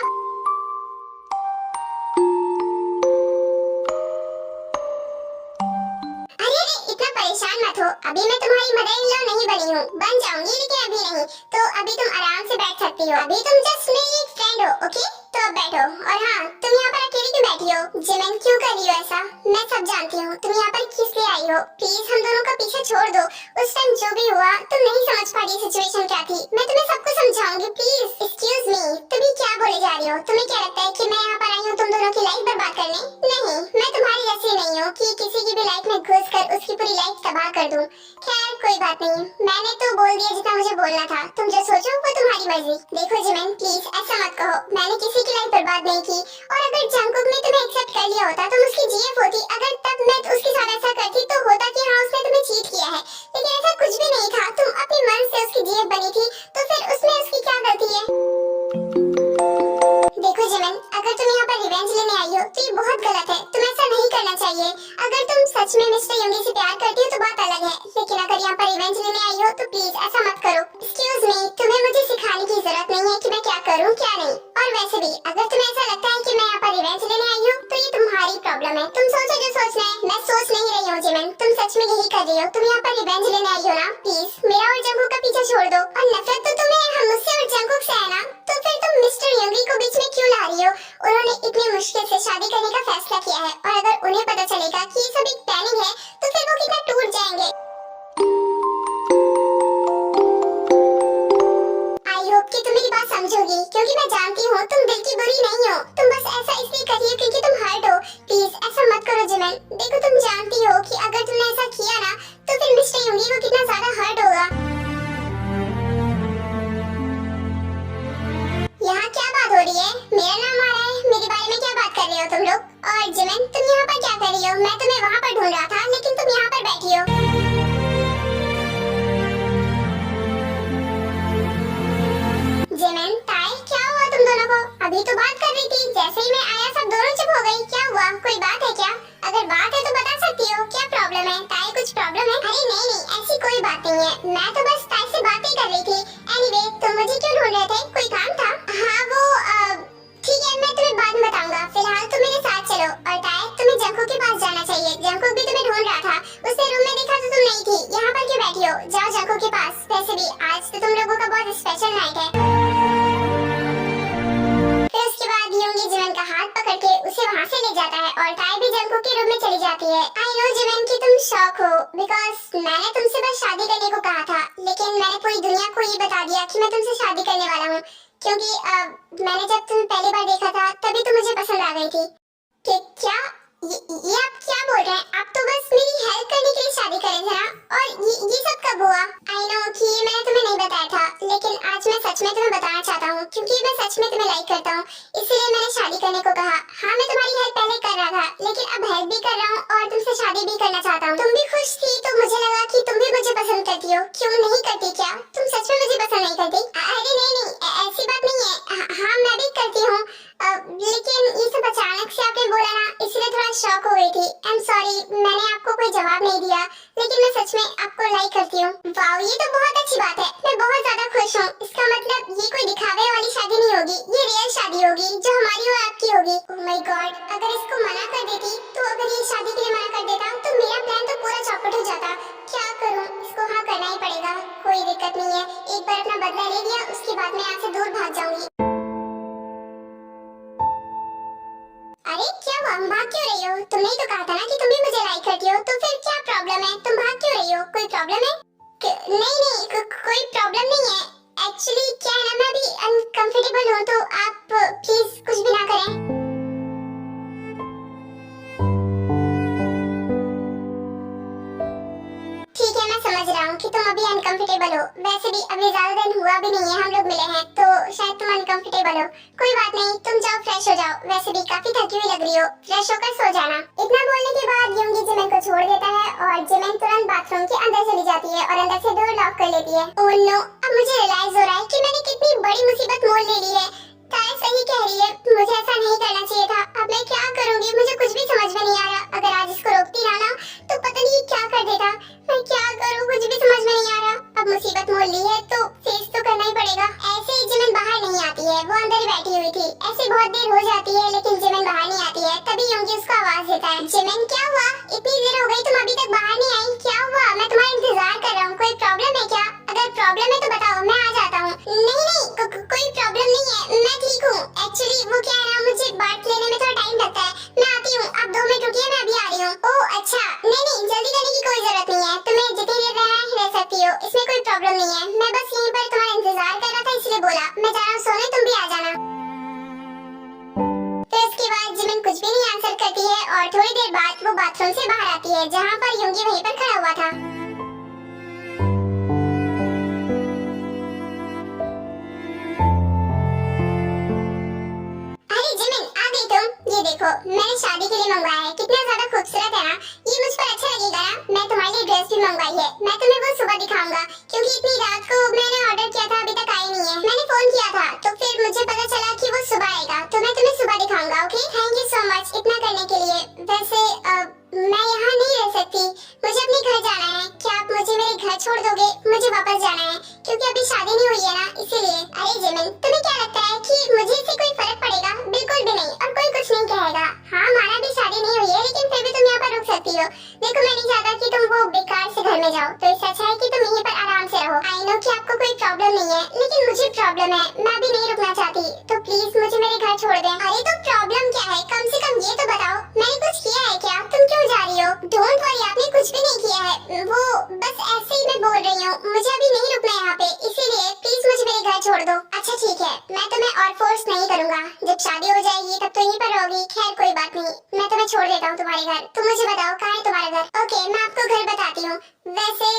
अरे अरे, इतना परेशान मत हो। अभी मैं तुम्हारी मदर इन लॉ नहीं बनी हूँ, बन जाऊंगी लेकिन अभी नहीं। तो अभी तुम आराम से बैठ सकती हो। अभी तुम जस्ट मेरी एक फ्रेंड हो, ओके? तो अब बैठो। और हाँ, तुम यहाँ पर अकेली क्यों बैठी हो? जिमिन क्यों कर रही हो ऐसा? मैं सब जानती हूँ। तुम यहाँ पर किस लिए आई हो? प्लीज हम दोनों का पीछे छोड़ दो। उस टाइम जो भी हुआ तुम नहीं समझ पा रही सिचुएशन क्या थी। मैं तुम्हें सब कुछ समझाऊंगी। प्लीज एक्सक्यूज मी, तुम ये क्या बोले जा रही हो? तुम्हें क्या लगता है कि मैं यहाँ पर आई हूँ तुम दोनों की लाइफ बर्बाद करने? नहीं, मैं तुम्हारी जैसी नहीं हूँ कि किसी की भी लाइफ में घुस कर उसकी पूरी लाइफ तबाह कर दूँ। खैर कोई बात नहीं, मैंने तो बोल दिया जितना मुझे बोलना था। तुम जो सोचो वो तुम्हारी मर्जी। देखो जिमिन, प्लीज ऐसा मत कहो। मैंने किसी की लाइफ बर्बाद नहीं की। और अगर जंगकुक ने तुम्हें एक्सेप्ट कर लिया होता, तुम उसकी जीएफ होती। अगर तब मैं उसके साथ ऐसा करती तो होता कि हाँ उसने तुम्हें चीट किया है, लेकिन ऐसा कुछ भी नहीं था। तुम अपने मन से उसकी जीएफ बनी थी, तो फिर उसमें उसकी क्या गलती है? देखो जिमिन, अगर तुम यहाँ पर रिवेंज लेने आई हो तो ये बहुत गलत है। तुम ऐसा नहीं करना चाहिए। अगर तुम सच में मिस्टर योंगी से प्यार करती हो तो बात अलग है, लेकिन अगर यहाँ पर रिवेंज लेने आई हो तो प्लीज ऐसा मत करो। एक्सक्यूज मी, तुम्हें मुझे सिखाने की जरूरत नहीं है कि मैं क्या करूँ क्या नहीं। और वैसे भी अगर तुम्हें ऐसा लगता है कि मैं यहाँ पर रिवेंज लेने आई हूँ तो ये तुम्हारी प्रॉब्लम है। तुम सोचो जो सोचना है। मैं सोच नहीं रही हूँ जिमिन, तुम सच में यही कर रही हो। तुम यहाँ पर रिवेंज लेने आई हो ना, प्लीज मेरा और जंगकुक का पीछा छोड़ दो। और नफरत तो तुम्हें हम मुझसे और जंगकुक से है ना, तो फिर तुम मिस्टर योंगी को बीच में क्यों ला रही हो? उन्होंने इतनी मुश्किल से शादी करने का फैसला किया है और अगर उन्हें पता चलेगा कि ये सब एक प्लानिंग है तो फिर वो कितना टूट जाएंगे। आई होप कि तुम मेरी बात समझोगी, क्योंकि मैं जानती हूँ तुम दिल की बुरी नहीं हो। तुम बस ऐसा इसलिए कर रही हो क्योंकि तुम हर्ट हो। प्लीज ऐसा मत करो जिमिन। देखो तुम जानती हो कि अगर तुमने ऐसा किया ना तो फिर मिस्टर योंगी को कितना ज्यादा हर्ट होगा। यहाँ क्या बात हो रही है? मेरा नाम आ रहा है, मेरे बारे में क्या बात कर रहे हो तुम लोग? और जिमिन, तुम यहाँ पर क्या कर रही हो? मैं तुम्हें वहाँ पर ढूंढ रहा था, लेकिन तुम यहाँ पर बैठी हो। जिमिन, ताई, क्या हुआ तुम दोनों को? अभी तो बात कर रही थी, जैसे ही मैं आया सब दोनों चुप हो गई। क्या हुआ? कोई बात है क्या? अगर बात है तो बता सकती हो। क्या प्रॉब्लम है ताई? कुछ प्रॉब्लम है? अरे नहीं नहीं, ऐसी कोई बात नहीं है। मैं तो बस ताई से बातें कर रही थी। एनीवे, तुम मुझे क्यों ढूंढ रहे थे? कोई काम था? हाँ वो ठीक है, मैं तुम्हें बाद में बताऊंगा। फिलहाल तुम मेरे साथ चलो। और ताई, तुम्हें जंगकुक के पास जाना चाहिए। जंगकुक भी तुम्हें ढूंढ रहा था। उसने रूम में देखा तो तुम नहीं थी। यहाँ पर क्यों बैठी हो? जाओ जंगकुक के पास। वैसे भी आज तो तुम लोगों का बहुत स्पेशल नाइट है। फिर उसके बाद योंगी जिमिन का हाथ पकड़ के उसे वहाँ से ले जाता है और ताई भी जंगकुक के रूम में चली जाती है। आई नो जिमिन कि तुम शॉक हो, बिकॉज मैंने तुमसे बस शादी करने को कहा था, लेकिन मैंने पूरी दुनिया को ये बता दिया कि मैं तुमसे शादी करने वाला हूँ, क्योंकि मैंने जब तुम पहली बार देखा था तभी तुम मुझे पसंद आ गई थी। कि क्या? ये आप क्या बोल रहे हैं? आप तो बस मेरी हेल्प करने के लिए शादी करे थे ना? और ये सब कब हुआ? आई नो कि ये मैंने तुम्हें नहीं बताया था, लेकिन आज मैं सच में तुम्हें बताना चाहता हूँ, क्योंकि मैं सच में तुम्हें लाइक करता हूँ, इसलिए मैंने शादी करने को कहा। हाँ, मैं तुम्हारी हेल्प पहले कर रहा था, लेकिन अब हेल्प भी कर रहा हूँ और तुमसे शादी भी करना चाहता हूँ। तुम भी खुश थी तो मुझे लगा कि तुम भी मुझे पसंद करती हो। क्यों नहीं करती? क्या तुम सच में मुझे पसंद नहीं करती? अरे नहीं नहीं, ऐसी बात नहीं है। हाँ मैं भी करती हूँ, लेकिन ये सब अचानक से आपने बोला ना, इसलिए थोड़ा शॉक हो गई थी। आई एम सॉरी, मैंने आपको कोई जवाब नहीं दिया, लेकिन मैं सच में आपको लाइक करती हूँ। वाओ, ये तो बहुत अच्छी बात है। मतलब ये कोई दिखावे वाली शादी नहीं होगी, ये रियल शादी होगी जो हमारी और आपकी होगी। ओह माय गॉड, अगर इसको मना कर देती तो अगर ये शादी के लिए मना कर देता तो मेरा प्लान तो पूरा चौपट हो जाता। क्या करूं, इसको हाँ करना ही पड़ेगा। कोई दिक्कत नहीं है, एक बार अपना बदला ले लिया उसके बाद मैं यहाँ से दूर भाग जाऊंगी। अरे क्या हुआ, भाग क्यों रही हो? तुमने ही तो कहा था ना कि तुम भी मुझे लाइक करती हो, तो फिर क्या प्रॉब्लम है? तुम भाग क्यों रही हो? कोई प्रॉब्लम है? नहीं नहीं, कोई प्रॉब्लम नहीं है। एक्चुअली क्या है ना, मैं अभी अनकंफर्टेबल हूँ, तो आप प्लीज कुछ भी ना करें। ठीक है, मैं समझ रहा हूँ कि तुम अभी अनकंफर्टेबल हो। वैसे भी अभी ज्यादा दिन हुआ भी नहीं है हम लोग मिले हैं, तो शायद तुम अनकंफर्टेबल हो। कोई बात नहीं, तुम जाओ फ्रेश हो जाओ। वैसे भी काफी थकी हुई लग रही हो, फ्रेश होकर सो जाना। इतना बोलने के बाद योंगी जिमिन को छोड़ देता है और जिमिन तुरंत बाथरूम के अंदर चली जाती है और अंदर से डोर लॉक कर लेती है। ओह नो, अब मुझे रियलाइज हो रहा है कि मैंने कितनी बड़ी मुसीबत मोल ले ली है। ताया सही कह रही है, मुझे ऐसा नहीं करना चाहिए था। अब मैं क्या करूंगी, मुझे कुछ भी समझ में नहीं आ रहा। अगर आज इसको रोकती ना ना तो पता नहीं क्या कर देता। मैं क्या करूं, कुछ भी समझ में नहीं आ रहा। अब मुसीबत मोल ली है तो फेस तो करना ही पड़ेगा। ऐसे ही जिमिन बाहर नहीं आती है, वो अंदर ही बैठी हुई थी। ऐसे बहुत देर हो जाती है लेकिन जिमिन बाहर नहीं आती है। तभी योंगी उसको आवाज देता है, जिमिन क्या हुआ, इतनी देर हो गई तुम अभी तक बाहर नहीं आई, क्या हुआ? मैं तुम्हारा इंतजार कर रहा हूँ, कोई प्रॉब्लम है क्या? अगर प्रॉब्लम है तो बताओ, मैं आ जाता हूँ। नहीं नहीं, कोई प्रॉब्लम नहीं है, मैं ठीक हूँ। एक्चुअली वो क्या है ना, मुझे बात लेने में थोड़ा टाइम लगता है। मैं आती हूँ, आप 2 मिनट रुकिए, मैं अभी आ रही हूँ। ओह अच्छा, नहीं नहीं, जल्दी करने की कोई जरूरत नहीं है। तुम्हें जितनी देर रहना है रह सकती हो, इसमें कोई प्रॉब्लम नहीं है। मैं बस यहीं पर तुम्हारा इंतजार कर रहा था इसलिए बोला। मैं जा रहा हूँ सोने, तुम भी आ जाना। तो इसके बाद जिमिन कुछ भी नहीं आंसर करती है और थोड़ी देर बाद वो बाथरूम से बाहर आती है जहाँ पर योंगी वहीं पर खड़ा हुआ था। अरे जिमिन, आ गई तुम? ये देखो, मैंने शादी के लिए मंगवाया है, कितना ज्यादा खूबसूरत है ना? ये मुझ पर अच्छा लगेगा ना? मैं तुम्हारे लिए ड्रेस भी मंगवाई है, मैं तुम्हें वो सुबह दिखाऊंगा, क्योंकि इतनी रात को मैंने ऑर्डर किया था, अभी तक आई नहीं है। मैंने फोन किया था तो फिर मुझे पता चला कि वो सुबह आएगा, तो मैं तुम्हें सुबह दिखाऊंगा। Okay, thank you so much इतना करने के लिए। वैसे मैं यहाँ नहीं रह सकती, मुझे अपने घर जाना है। क्या आप मुझे मेरे घर छोड़ दोगे? मुझे वापस जाना है क्योंकि अभी शादी नहीं हुई है ना, इसीलिए। अरे जिमिन, तुम्हें क्या लगता है कि मुझे इससे कोई फर्क पड़ेगा? बिल्कुल भी नहीं, और कोई कुछ नहीं कहेगा। हाँ, हमारा भी शादी नहीं हुई है लेकिन फिर भी तुम यहाँ पर रुक सकती हो। देखो, मैं नहीं चाहता कि तुम वो बेकार से घर में जाओ, तो इससे अच्छा है कि तुम यहीं पर आराम से रहो। आई नो कि आपको कोई प्रॉब्लम नहीं है, लेकिन मुझे प्रॉब्लम है, मैं भी नहीं रुकना चाहती, तो प्लीज मुझे मेरे घर छोड़ दें। अरे तो प्रॉब्लम क्या है, कम से कम ये तो बताओ, मैंने कुछ किया है क्या? तुम क्यों जा रही हो? डोंट वरी, आपने कुछ भी नहीं किया है, वो बस ऐसे ही मैं बोल रही हूँ। मुझे अभी नहीं रुकना है यहाँ पे, इसीलिए प्लीज मुझे मेरे घर छोड़ दो। अच्छा ठीक है, मैं तुम्हें और फोर्स नहीं करूँगा। जब शादी हो जाएगी तब तो यहीं पर रहोगी। खैर कोई बात नहीं, मैं तुम्हें छोड़ देता हूँ तुम्हारे घर। तुम मुझे बताओ कहाँ है तुम्हारा घर? ओके, मैं आपको घर बताती हूँ। वैसे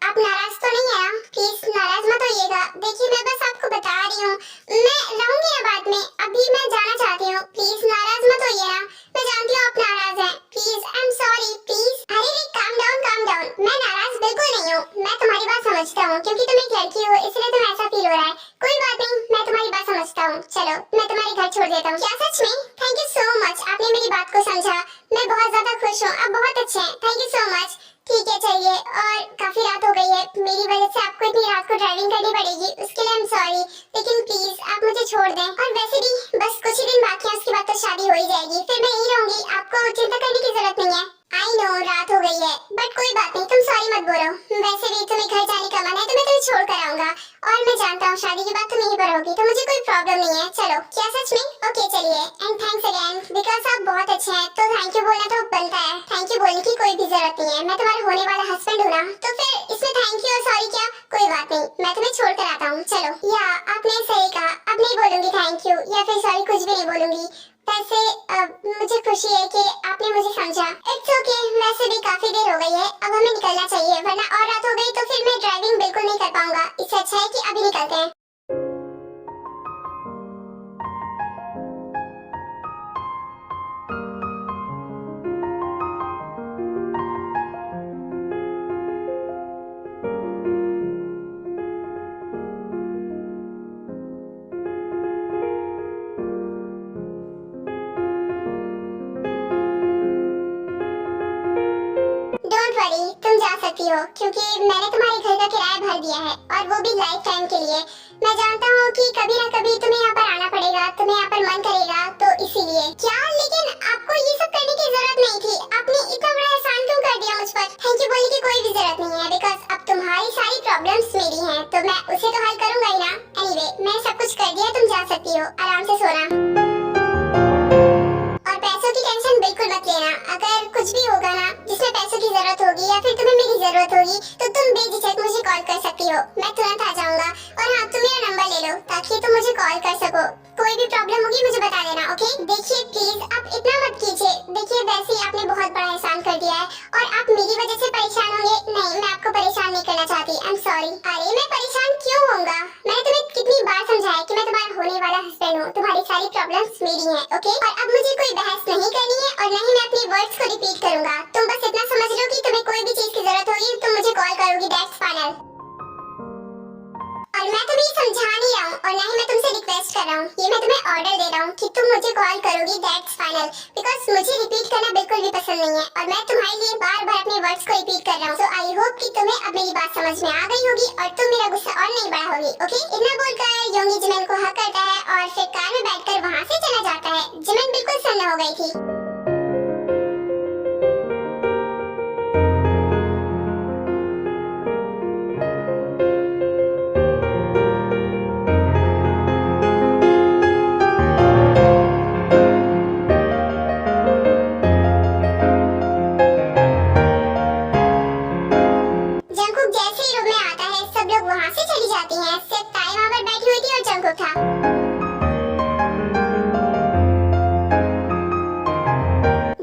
आप नाराज तो नहीं है ना? प्लीज नाराज मत होइएगा। देखिए, मैं बस आपको बता रही हूँ, मैं रहूंगी ना बाद में, अभी मैं जाना चाहती हूँ। प्लीज नाराज मत होइए ना, मैं जानती हूँ आप नाराज हैं। Please, I am sorry, please. अरे काम डाउन काम डाउन, मैं नाराज बिल्कुल नहीं हूँ। मैं तुम्हारी बात समझता हूँ, क्योंकि तुम एक लड़की हो इसलिए तुम्हें ऐसा फील हो रहा है। कोई बात नहीं, मैं तुम्हारी बात समझता हूँ। चलो, मैं तुम्हारे घर छोड़ देता हूँ। क्या सच में? थैंक यू सो मच, आपने मेरी बात को समझा। मैं बहुत ज्यादा खुश हूँ, आप बहुत अच्छे हैं। Thank you so much. ठीक है चलिए, और काफी रात हो गई है, मेरी वजह से आपको इतनी रात को ड्राइविंग करनी पड़ेगी, उसके लिए आई एम सॉरी, लेकिन प्लीज आप मुझे छोड़ दें। और वैसे भी बस कुछ ही दिन बाकी है, उसके बाद तो शादी हो ही जाएगी, फिर मैं यहीं रहूंगी, आपको चिंता करने की जरूरत नहीं है। आई नो रात हो गई है, बट कोई बात नहीं, तुम सॉरी मत बोलो। वैसे भी तुम्हें घर जाने का मन है तो मैं तुम्हें छोड़ कर आऊंगा, और मैं जानता हूँ शादी के बाद तुम यहीं पर होगी, तो मुझे कोई प्रॉब्लम नहीं है। चलो, क्या सच में? ओके चलिए, एंड थैंक्स अगेन, बिकॉज आप बहुत अच्छे हैं, तो थैंक यू बोलना तो बनता है। थैंक यू बोलने की कोई भी जरूरत नहीं है, मैं तुम्हारा होने वाला हस्बैंड हूँ ना, तो फिर इसमें थैंक यू और सॉरी क्या? कोई बात नहीं, मैं तुम्हें छोड़ कर आता हूँ। चलो, या आपने सही कहा, अब नहीं बोलूंगी थैंक यू या फिर सॉरी, कुछ भी नहीं बोलूंगी। वैसे मुझे खुशी है कि आपने मुझे समझा। इट्स ओके, वैसे भी काफी देर हो गई है, अब हमें निकलना चाहिए, वरना और रात हो गई तो फिर मैं ड्राइविंग बिल्कुल नहीं कर पाऊंगा। इससे अच्छा है कि अभी निकलते हैं। डोंट वरी, तुम जा सकते सकती हो, क्योंकि मैंने तुम्हारे घर का किराया भर दिया है और वो भी लाइफ टाइम के लिए। मैं जानता हूँ कि कभी ना कभी तुम्हें यहाँ पर आना पड़ेगा, तुम्हें यहाँ पर मन करेगा, तो इसीलिए। क्या? लेकिन आपको ये सब करने की जरूरत नहीं थी। आपने इतना बड़ा एहसान क्यों कर दिया मुझ पर? थैंक यू बोलने की कोई भी जरूरत नहीं है, बिकॉज अब तुम्हारी सारी प्रॉब्लम्स मेरी हैं, तो मैं उसे तो हल करूंगा ही ना। एनीवे, मैंने सब कुछ कर दिया, तुम जा सकती हो, आराम से सोना। और पैसों की टेंशन बिल्कुल मत लेना। अगर कुछ भी होगा ना जिसमें पैसों की जरूरत होगी या फिर तुम्हें मेरी जरूरत होगी, तो तुम बेझिझक मुझे कॉल कर सकती हो, मैं तुरंत आ जाऊंगा। और हाँ, तुम मेरा नंबर ले लो ताकि तुम मुझे कॉल कर सको। कोई भी प्रॉब्लम होगी मुझे बता देना, ओके? देखिए प्लीज आप इतना मत कीजिए। देखिए वैसे ही आपने बहुत बड़ा एहसान कर दिया है और आप मेरी वजह से परेशान होंगे। नहीं, मैं आपको परेशान नहीं करना चाहती। आई एम सॉरी। अरे मैं परेशान क्यों होऊंगा? मैंने तुम्हें कितनी बार समझाया कि मैं तुम्हारा होने वाला हस्बैंड हूँ, तुम्हारी सारी प्रॉब्लम्स मेरी हैं, ओके? और अब मुझे कोई बहस नहीं करनी है और न ही मैं अपनी वर्ड्स को रिपीट करूंगा। तुम बस इतना समझ लो कि तुम्हें कोई भी चीज की जरूरत होगी तुम मुझे कॉल करोगी, दैट्स फाइनल। और मैं तुम्हें समझा नहीं रहा हूँ और ना ही मैं तुमसे रिक्वेस्ट कर रहा हूँ, ये मैं तुम्हें ऑर्डर दे रहा हूँ कि तुम मुझे कॉल करोगी, दैट्स फाइनल। बिकॉज मुझे रिपीट करना बिल्कुल भी पसंद नहीं है और मैं तुम्हारे लिए बार बार अपने वर्ड्स को रिपीट कर रहा हूँ। सो आई होप कि तुम्हें अब मेरी बात समझ में आ गई होगी और तुम मेरा गुस्सा और नहीं बढ़ाओगी, ओके? इतना बोलकर योंगी जिमिन को हक करता है और फिर कार में बैठकर वहाँ से चला जाता है। जिमिन बिल्कुल सन्न हो गई थी। जंगकुक जैसे ही रूम में आता है सब लोग वहाँ से चली जाती हैं। सिर्फ ताई वहाँ पर बैठी हुई थी और जंगकुक था।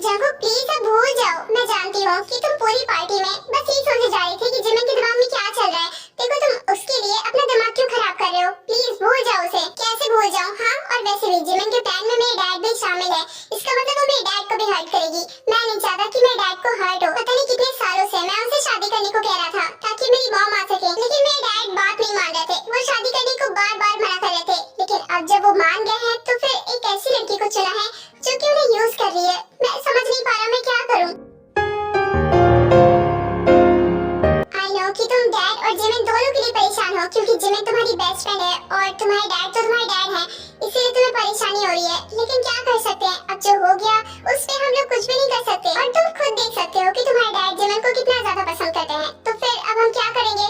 जंगकुक प्लीज अब भूल जाओ। मैं जानती हूँ कि तुम पूरी पार्टी में बस यही सोचे जा रही थी कि जिमिन के दिमाग में क्या चल रहा है। देखो तुम उसके लिए अपना दिमाग क्यों खराब कर रहे हो? प्लीज भूल जाओ उसे। कैसे भूल जाऊँ? हाँ, और वैसे भी जिमिन के प्लान में मेरे डैड भी शामिल है। इसका मतलब वो मेरे डैड को भी हर्ट करेगी। मैं नहीं चाहता कि मेरे डैड को हर्ट हो। पता नहीं कितने सालों से मैं उनसे शादी करने को कह रहा था ताकि मेरी मॉम आ सके, लेकिन मेरे डैड बात नहीं मान रहे थे। वो शादी करने को बार बार मना कर रहे थे, लेकिन अब जब वो मान गए हैं तो फिर एक ऐसी लड़की को चुना है जो कि उन्हें यूज कर रही है। मैं समझ नहीं पा रहा मैं क्या करूं। आई नो कि तुम डैड और जिमिन दोनों के लिए परेशान हो, क्योंकि जिमिन तुम्हारी बेस्ट फ्रेंड है और तुम्हारे डैड तो तुम्हारे डैड हैं, इसीलिए तुम्हें परेशानी हो रही है। लेकिन क्या कर सकते हैं, अब जो हो गया उस पे हम लोग कुछ भी नहीं कर सकते। और तुम खुद देख सकते हो कि तुम्हारे डैड जिमिन को कितना ज्यादा पसंद करते हैं, तो फिर अब हम क्या करेंगे?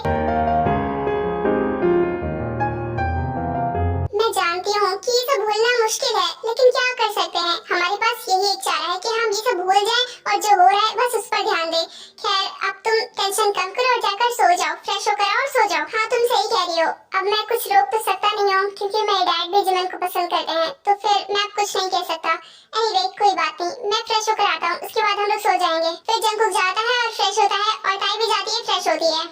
मैं जानती हूँ कि ये सब भूलना मुश्किल है, लेकिन क्या कर सकते हैं? हमारे पास यही एक चारा है कि हम ये सब भूल जाएं और जो हो रहा है बस उस पर ध्यान दें। खैर, अब तुम टेंशन कम करो और जाकर सो जाओ, फ्रेश होकर और सो जाओ। हाँ, तुम सही कह रही हो। अब मैं कुछ रोक तो सकता नहीं हूँ क्योंकि मेरे डैड भी जिमिन को पसंद करते हैं, तो फिर मैं अब कुछ नहीं कह सकता। एनीवे, कोई बात नहीं, मैं फ्रेश होकर आता हूँ, उसके बाद हम लोग सो जाएंगे। फिर जंगकुक जाता है और फ्रेश होता है और ताई भी जाती है, फ्रेश होती है।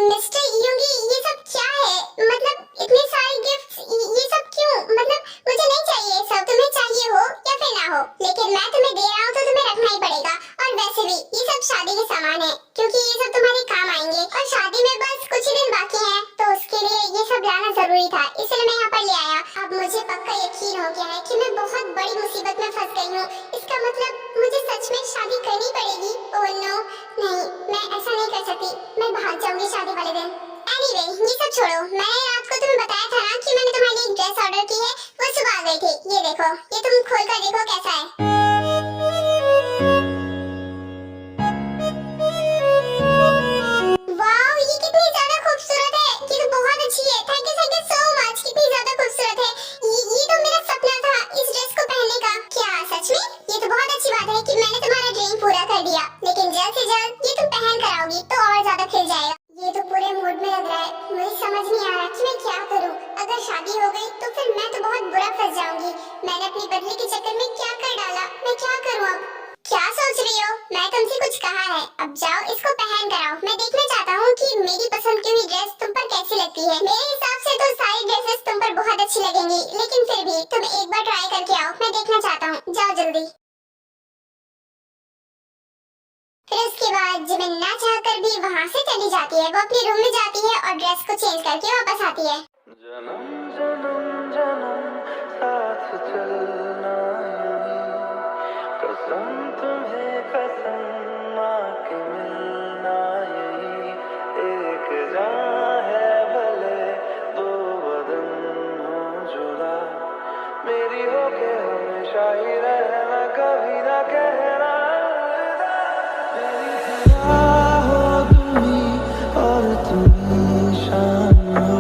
मिस्टर योंगी, ये सब क्या है? मतलब इतने सारे गिफ्ट्स, ये सब क्यों? मतलब मुझे नहीं चाहिए ये सब। तुम्हें चाहिए हो या फिर ना हो, लेकिन मैं तुम्हें दे रहा हूँ तो तुम्हें रखना ही पड़ेगा। और वैसे भी ये सब शादी के सामान है, क्योंकि ये सब तुम्हारे काम आएंगे और शादी में बस कुछ ही दिन बाकी हैं, तो उसके लिए ये सब लाना जरूरी था, इसलिए मैं यहाँ पर ले आया। अब मुझे पक्का यकीन हो गया है कि मैं बहुत बड़ी मुसीबत में फंस गई हूँ। इसका मतलब मुझे सच में शादी करनी पड़ेगी। ओह नो, नहीं, मैं ऐसा नहीं कर सकती। मैं भाग जाऊंगी शादी वाले दिन। एनीवे, ये सब छोड़ो। मैंने रात को तुम्हें बताया था ना कि मैंने तुम्हारे लिए एक ड्रेस ऑर्डर की है, वो सुबह आ गई थी। ये देखो, ये तुम खोल कर देखो कैसा है। वाओ, ये कितनी ज्यादा खूबसूरत है। ये तो बहुत अच्छी है। Thank you so much. कितनी ज्यादा खूबसूरत है। ये तो मेरा सपना था इस ड्रेस को पहनने का। क्या सच में? ये तो बहुत अच्छी बात है कि मैंने तुम्हारा ड्रीम पूरा कर दिया, लेकिन जल्द से जल्द ये तुम पहन कर आओगी तो और ज्यादा खिल जाएगा। ये तो पूरे मूड में लग रहा है। मुझे समझ नहीं आ रहा कि मैं क्या करूं। अगर शादी हो गई तो फिर मैं तो बहुत बुरा फंस जाऊंगी। मैं तुमसे कुछ कहा है, अब जाओ इसको पहन कर आओ। मैं देखना चाहता हूँ कि मेरी पसंद की हुई ड्रेस तुम पर कैसी लगती है। मेरे हिसाब से तो सारी ड्रेसेस तुम पर बहुत अच्छी लगेंगी, लेकिन फिर भी तुम एक बार ट्राई करके आओ, मैं देखना चाहता हूँ। जाओ जल्दी। फिर उसके बाद जिमिन ना चाहकर भी वहाँ से चली जाती है। वो अपने रूम में जाती है और ड्रेस को चेंज करके वापस आती है। जन्म जन्म जन्म साथ चलना यूं ही, कसम तुम्हें कसम माँ की मिलना यही, एक जान है भले दो बदन हो जुदा, मेरी होके हमेशा ही रहना, कभी ना कहना अलविदा। मेरी फिदा हो तुम ही और तुम ही शाम हो,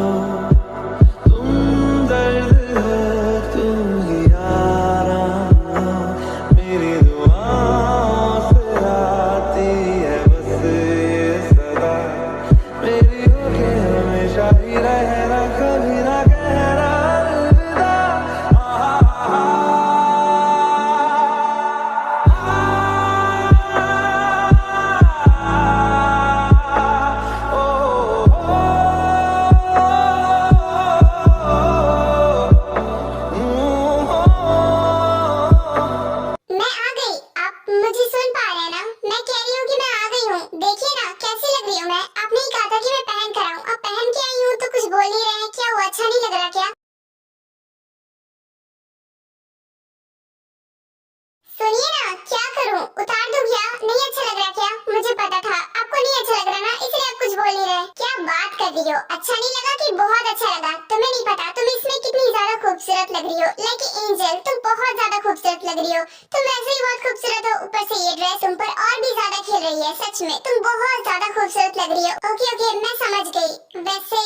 सुनिए ना, क्या करूं? उतार दूं क्या? नहीं अच्छा लग रहा क्या? मुझे पता था आपको नहीं अच्छा लग रहा ना, इसलिए आप कुछ बोल नहीं रहे। क्या बात कर रही हो? अच्छा नहीं लगा कि बहुत अच्छा लगा? तुम्हें नहीं पता तुम इसमें कितनी ज्यादा खूबसूरत लग रही हो। लाइक एंजल, तुम बहुत ज्यादा खूबसूरत लग रही हो। तुम वैसे ही बहुत खूबसूरत हो, ऊपर से ये ड्रेस तुम पर और भी ज्यादा खिल रही है। सच में तुम बहुत ज्यादा खूबसूरत लग रही हो। ओके ओके, मैं समझ गई। वैसे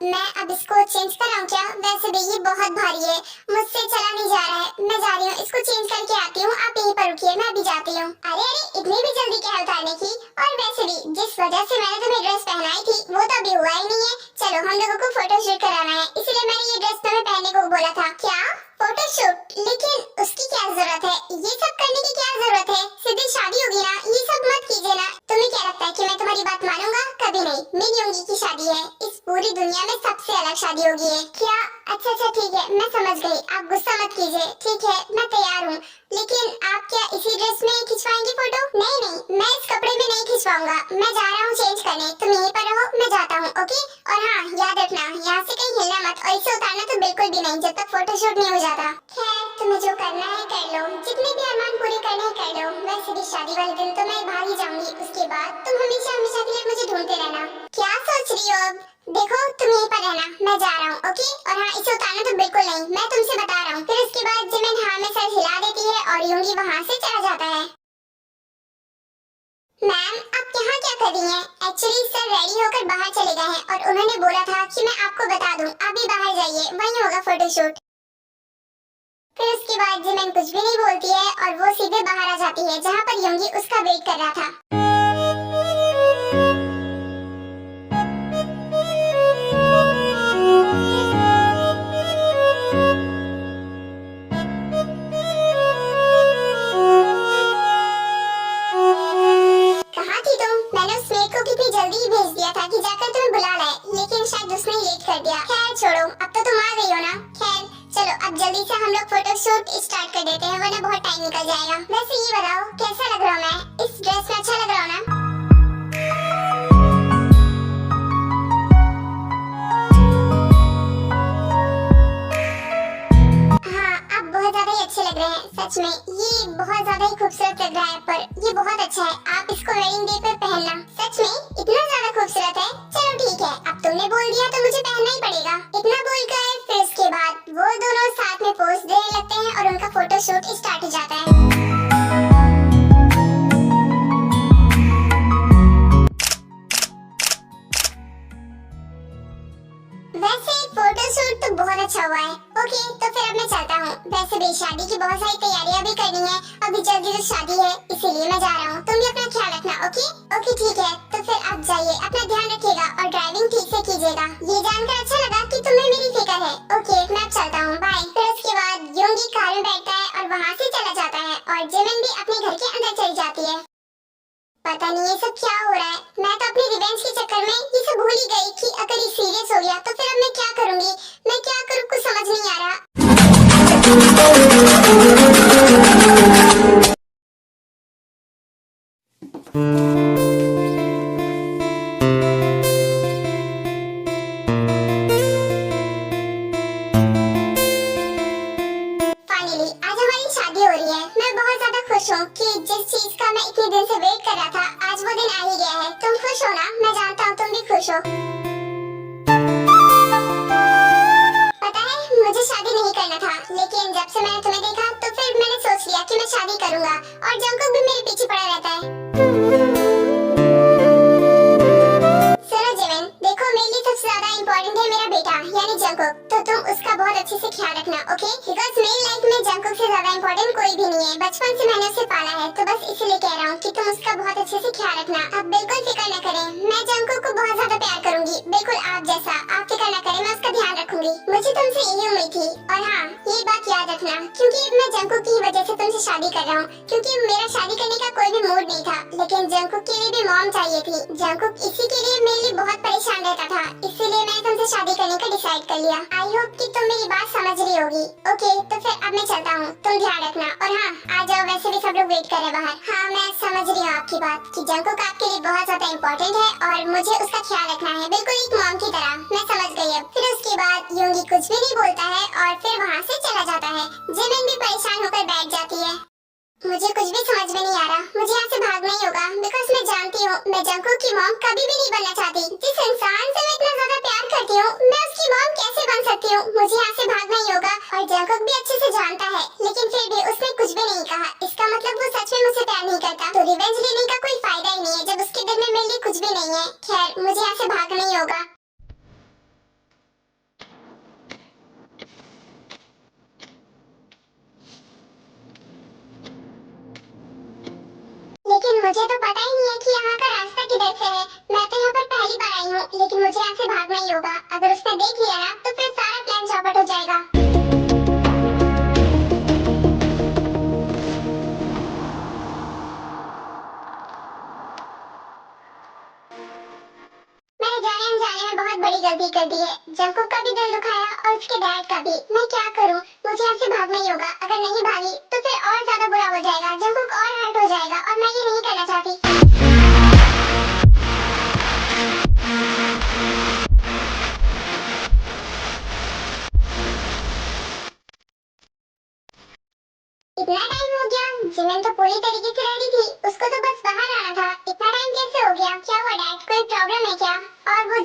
मैं अब इसको चेंज कराऊं क्या? वैसे भी ये बहुत भारी है, मुझसे चला नहीं जा रहा है। मैं जा रही हूँ, इसको चेंज करके आती हूँ। आप यहीं पर रुकिए, मैं अभी जाती हूँ। अरे अरे, इतनी भी जल्दी क्या है उतारने की? और वैसे भी जिस वजह से मैंने तुम्हें ड्रेस पहनाई थी वो तो अभी हुआ ही नहीं है। चलो, हम लोगों को फोटोशूट कराना है, इसलिए मैंने ये ड्रेस तुम्हें पहनने को बोला था। क्या फोटोशूट? लेकिन उसकी क्या जरूरत है? ये सब करने की क्या जरूरत है? सीधी शादी होगी ना, ये सब मत कीजिए ना। तुम्हें क्या लगता है कि मैं तुम्हारी बात मानूंगा? कभी नहीं। मेरी उंगली की शादी है, इस पूरी दुनिया में सबसे अलग शादी होगी है। क्या? अच्छा अच्छा ठीक है, मैं समझ गई। आप गुस्सा मत कीजिए। ठीक है, मैं तैयार हूँ। लेकिन आप क्या इसी ड्रेस में खिंचवाएंगे फोटो? नहीं नहीं, मैं इस कपड़े में नहीं खिंचवाऊंगा। मैं जा रहा हूँ चेंज करने, तुम यहीं पर रहो, मैं जाता हूँ। ओके? और हाँ, याद रखना यहाँ से कहीं हिलना मत, और इसे उतारना तो बिल्कुल भी नहीं जब तक फोटोशूट नहीं हो जाता। खैर, तुम्हें जो करना है कर लो, जितने भी अरमान पूरे करने हैं कर लो। वैसे भी शादी वाले दिन तो मैं भाग ही जाऊंगी, उसके बाद तुम हमेशा हमेशा के लिए मुझे ढूंढते रहना। क्या सोच रही हो अब? देखो, तुम यहीं पर रहना, मैं जा रहा हूँ। ओके? और हाँ, इसे उतारना तो बिल्कुल नहीं, मैं तुमसे बता रहा हूँ। फिर उसके बाद जिमिन हाँ में सर हिला देती है और यूंगी वहाँ से चला जाता है। मैम, आप यहाँ क्या कर रही हैं? एक्चुअली सर रेडी होकर बाहर चले गए हैं और उन्होंने बोला था कि मैं आपको बता दूं। आप भी बाहर जाइए, वहीं होगा फोटोशूट। फिर उसके बाद जिमिन कुछ भी नहीं बोलती है और वो सीधे बाहर आ जाती है, जहाँ पर यूंगी उसका वेट कर रहा था। कहाँ थी तुम? मैंने उस मेड को कितनी जल्दी ही भेज दिया था कि जाकर तुम्हें बुला लाए, लेकिन शायद उसने लेट कर दिया। खैर छोड़ो, अब तो तुम आ गई हो ना। खैर चलो, अब जल्दी से हम लोग फोटोशूट स्टार्ट कर देते हैं, वरना बहुत टाइम निकल जाएगा। वैसे ये बताओ, कैसा लग रहा हूँ मैं? इस ड्रेस में अच्छा लग रहा हूँ ना? हाँ, आप बहुत ज्यादा ही अच्छे लग रहे हैं। सच में ये बहुत ज्यादा ही खूबसूरत लग रहा है, पर ये बहुत अच्छा है। आप इसको वेडिंग डे पर पहनना। सच में इतना ज्यादा खूबसूरत है। चलो ठीक है, अब तुमने बोल दिया तो मुझे पहनना ही पड़ेगा। इतना बोलकर फिर उसके बाद वो दोनों साथ में पोज देने लगते हैं और उनका फोटोशूट स्टार्ट हो जाता है। वैसे फोटोशूट तो बहुत अच्छा हुआ है। ओके, तो फिर अब मैं चलता हूँ। वैसे भी शादी की बहुत सारी तैयारियां भी करनी है, अभी जल्दी तो शादी है, इसीलिए मैं जा रहा हूँ। तुम भी अपना ख्याल रखना। ओके ओके ठीक है, तो फिर आप जाइए, अपना ध्यान रखिएगा और ड्राइविंग ठीक से कीजिएगा। ये जानकर अच्छा लगा कि तुम्हें मेरी फिक्र है। ओके, मैं अब चलता हूँ, बाय। फिर उसके बाद यूंगी कार में बैठता है और वहाँ से चला जाता है और जिमिन भी अपने घर के अंदर चली जाती है। पता नहीं ये सब क्या हो रहा है। मैं तो अपनी रिवेंज के चक्कर में ये सब भूल ही गई कि अगर ये सीरियस हो गया तो फिर अब मैं क्या करूंगी, मैं क्या करूँ, कुछ समझ नहीं आ रहा। फाइनली आज हमारी शादी हो रही है। मैं बहुत ज्यादा खुश हूँ कि जिस चीज का मैं इतने दिन से वेट कर रहा था आज वो दिन आ ही गया है। तुम खुश हो ना? मैं जानता हूँ तुम भी खुश हो। पता है मुझे शादी नहीं करना था, लेकिन जब से मैंने तुम्हें देखा तो फिर मैंने सोच लिया कि मैं शादी करूंगा और जंकुक भी मेरे पीछे पड़ा रहता है। सुनो जिमिन, देखो मेरे लिए सबसे ज्यादा इम्पोर्टेंट है मेरा बेटा यानी जंकुक, तो तुम उसका बहुत अच्छे से ख्याल रखना, ओके? बिकॉज मेरी लाइफ में जंकुक से ज्यादा इम्पोर्टेंट कोई भी नहीं है। बचपन से मैंने उसे पाला है, तो बस इसलिए कह रहा हूँ कि तुम उसका बहुत अच्छे से ख्याल रखना। अब बिल्कुल फिक्र न करें, मैं जंकुक को बहुत ज्यादा प्यार करूंगी, बिल्कुल आप जैसा। आप फिक्र न करें, मैं उसका ध्यान रखूंगी। मुझे तुमसे यही उम्मीद थी। और हाँ, ये बात याद रखना क्योंकि मैं जंकुक की वजह से तुमसे शादी कर रहा हूँ, क्योंकि मेरा शादी करने का कोई भी मूड नहीं था, लेकिन जंकुक के लिए भी मॉम चाहिए थी। जंकुक इसी के लिए मेरे लिए बहुत परेशान रहता था, इसीलिए मैंने तुमसे शादी करने का डिसाइड कर लिया। आई होप कि तुम मेरी बात समझ रही होगी। ओके, तो फिर अब मैं चलता हूँ, तुम ध्यान रखना। और हाँ, आ जाओ, वैसे भी सब लोग वेट कर रहे हैं बाहर। हाँ, मैं समझ रही हूँ आपकी बात कि जंकुक आपके लिए बहुत ज्यादा इम्पोर्टेंट है और मुझे उसका ख्याल रखना है, बिल्कुल एक मॉम की तरह। मैं समझ गई अब। फिर उसके बाद यूंगी कुछ भी नहीं बोलता है और फिर वहाँ से चला जाता है। जिमिन भी परेशान होकर बैठ जाती है। मुझे कुछ भी समझ में नहीं आ रहा। मुझे यहाँ से भागना ही होगा, बिकॉज मैं जानती हूँ मैं जंकुक की मॉम कभी भी नहीं बनना चाहती। जिस इंसान से मैं इतना ज्यादा प्यार करती हूँ, मैं उसकी मॉम कैसे बन सकती हूँ? मुझे यहाँ से भागना ही होगा। और जंकुक भी अच्छे से जानता है, लेकिन फिर भी उसने कुछ भी नहीं कहा। इसका मतलब वो सच में मुझसे प्यार नहीं करता, तो रिवेंज लेने का कोई फायदा ही नहीं है जब उसके दिल में मेरे लिए कुछ भी नहीं है। खैर, मुझे यहाँ से भागना ही होगा। लेकिन मुझे तो पता ही नहीं है कि यहाँ का रास्ता किधर से है। मैं तो यहाँ पर पहली बार आई हूँ, लेकिन मुझे यहाँ से भागना ही होगा। अगर उसने देख लिया ना तो फिर सारा प्लान चौपट हो जाएगा। मैंने जाने अनजाने में बहुत बड़ी गलती कर दी है। जंकुक का भी दिल दुखाया और उसके डैड का भी। मैं क्या करूँ? मुझे यहाँ से भागना ही होगा। अगर नहीं भागी तो फिर और ज्यादा बुरा हो जाएगा, जंकुक और हर्ट हो जाएगा और मैं ये नहीं करना चाहती। इतना टाइम हो गया? जिमिन तो पूरी तरीके से रेडी थी, उसको तो बस बाहर आना था। इतना टाइम कैसे हो गया? क्या हुआ डैड, कोई प्रॉब्लम है क्या? और वो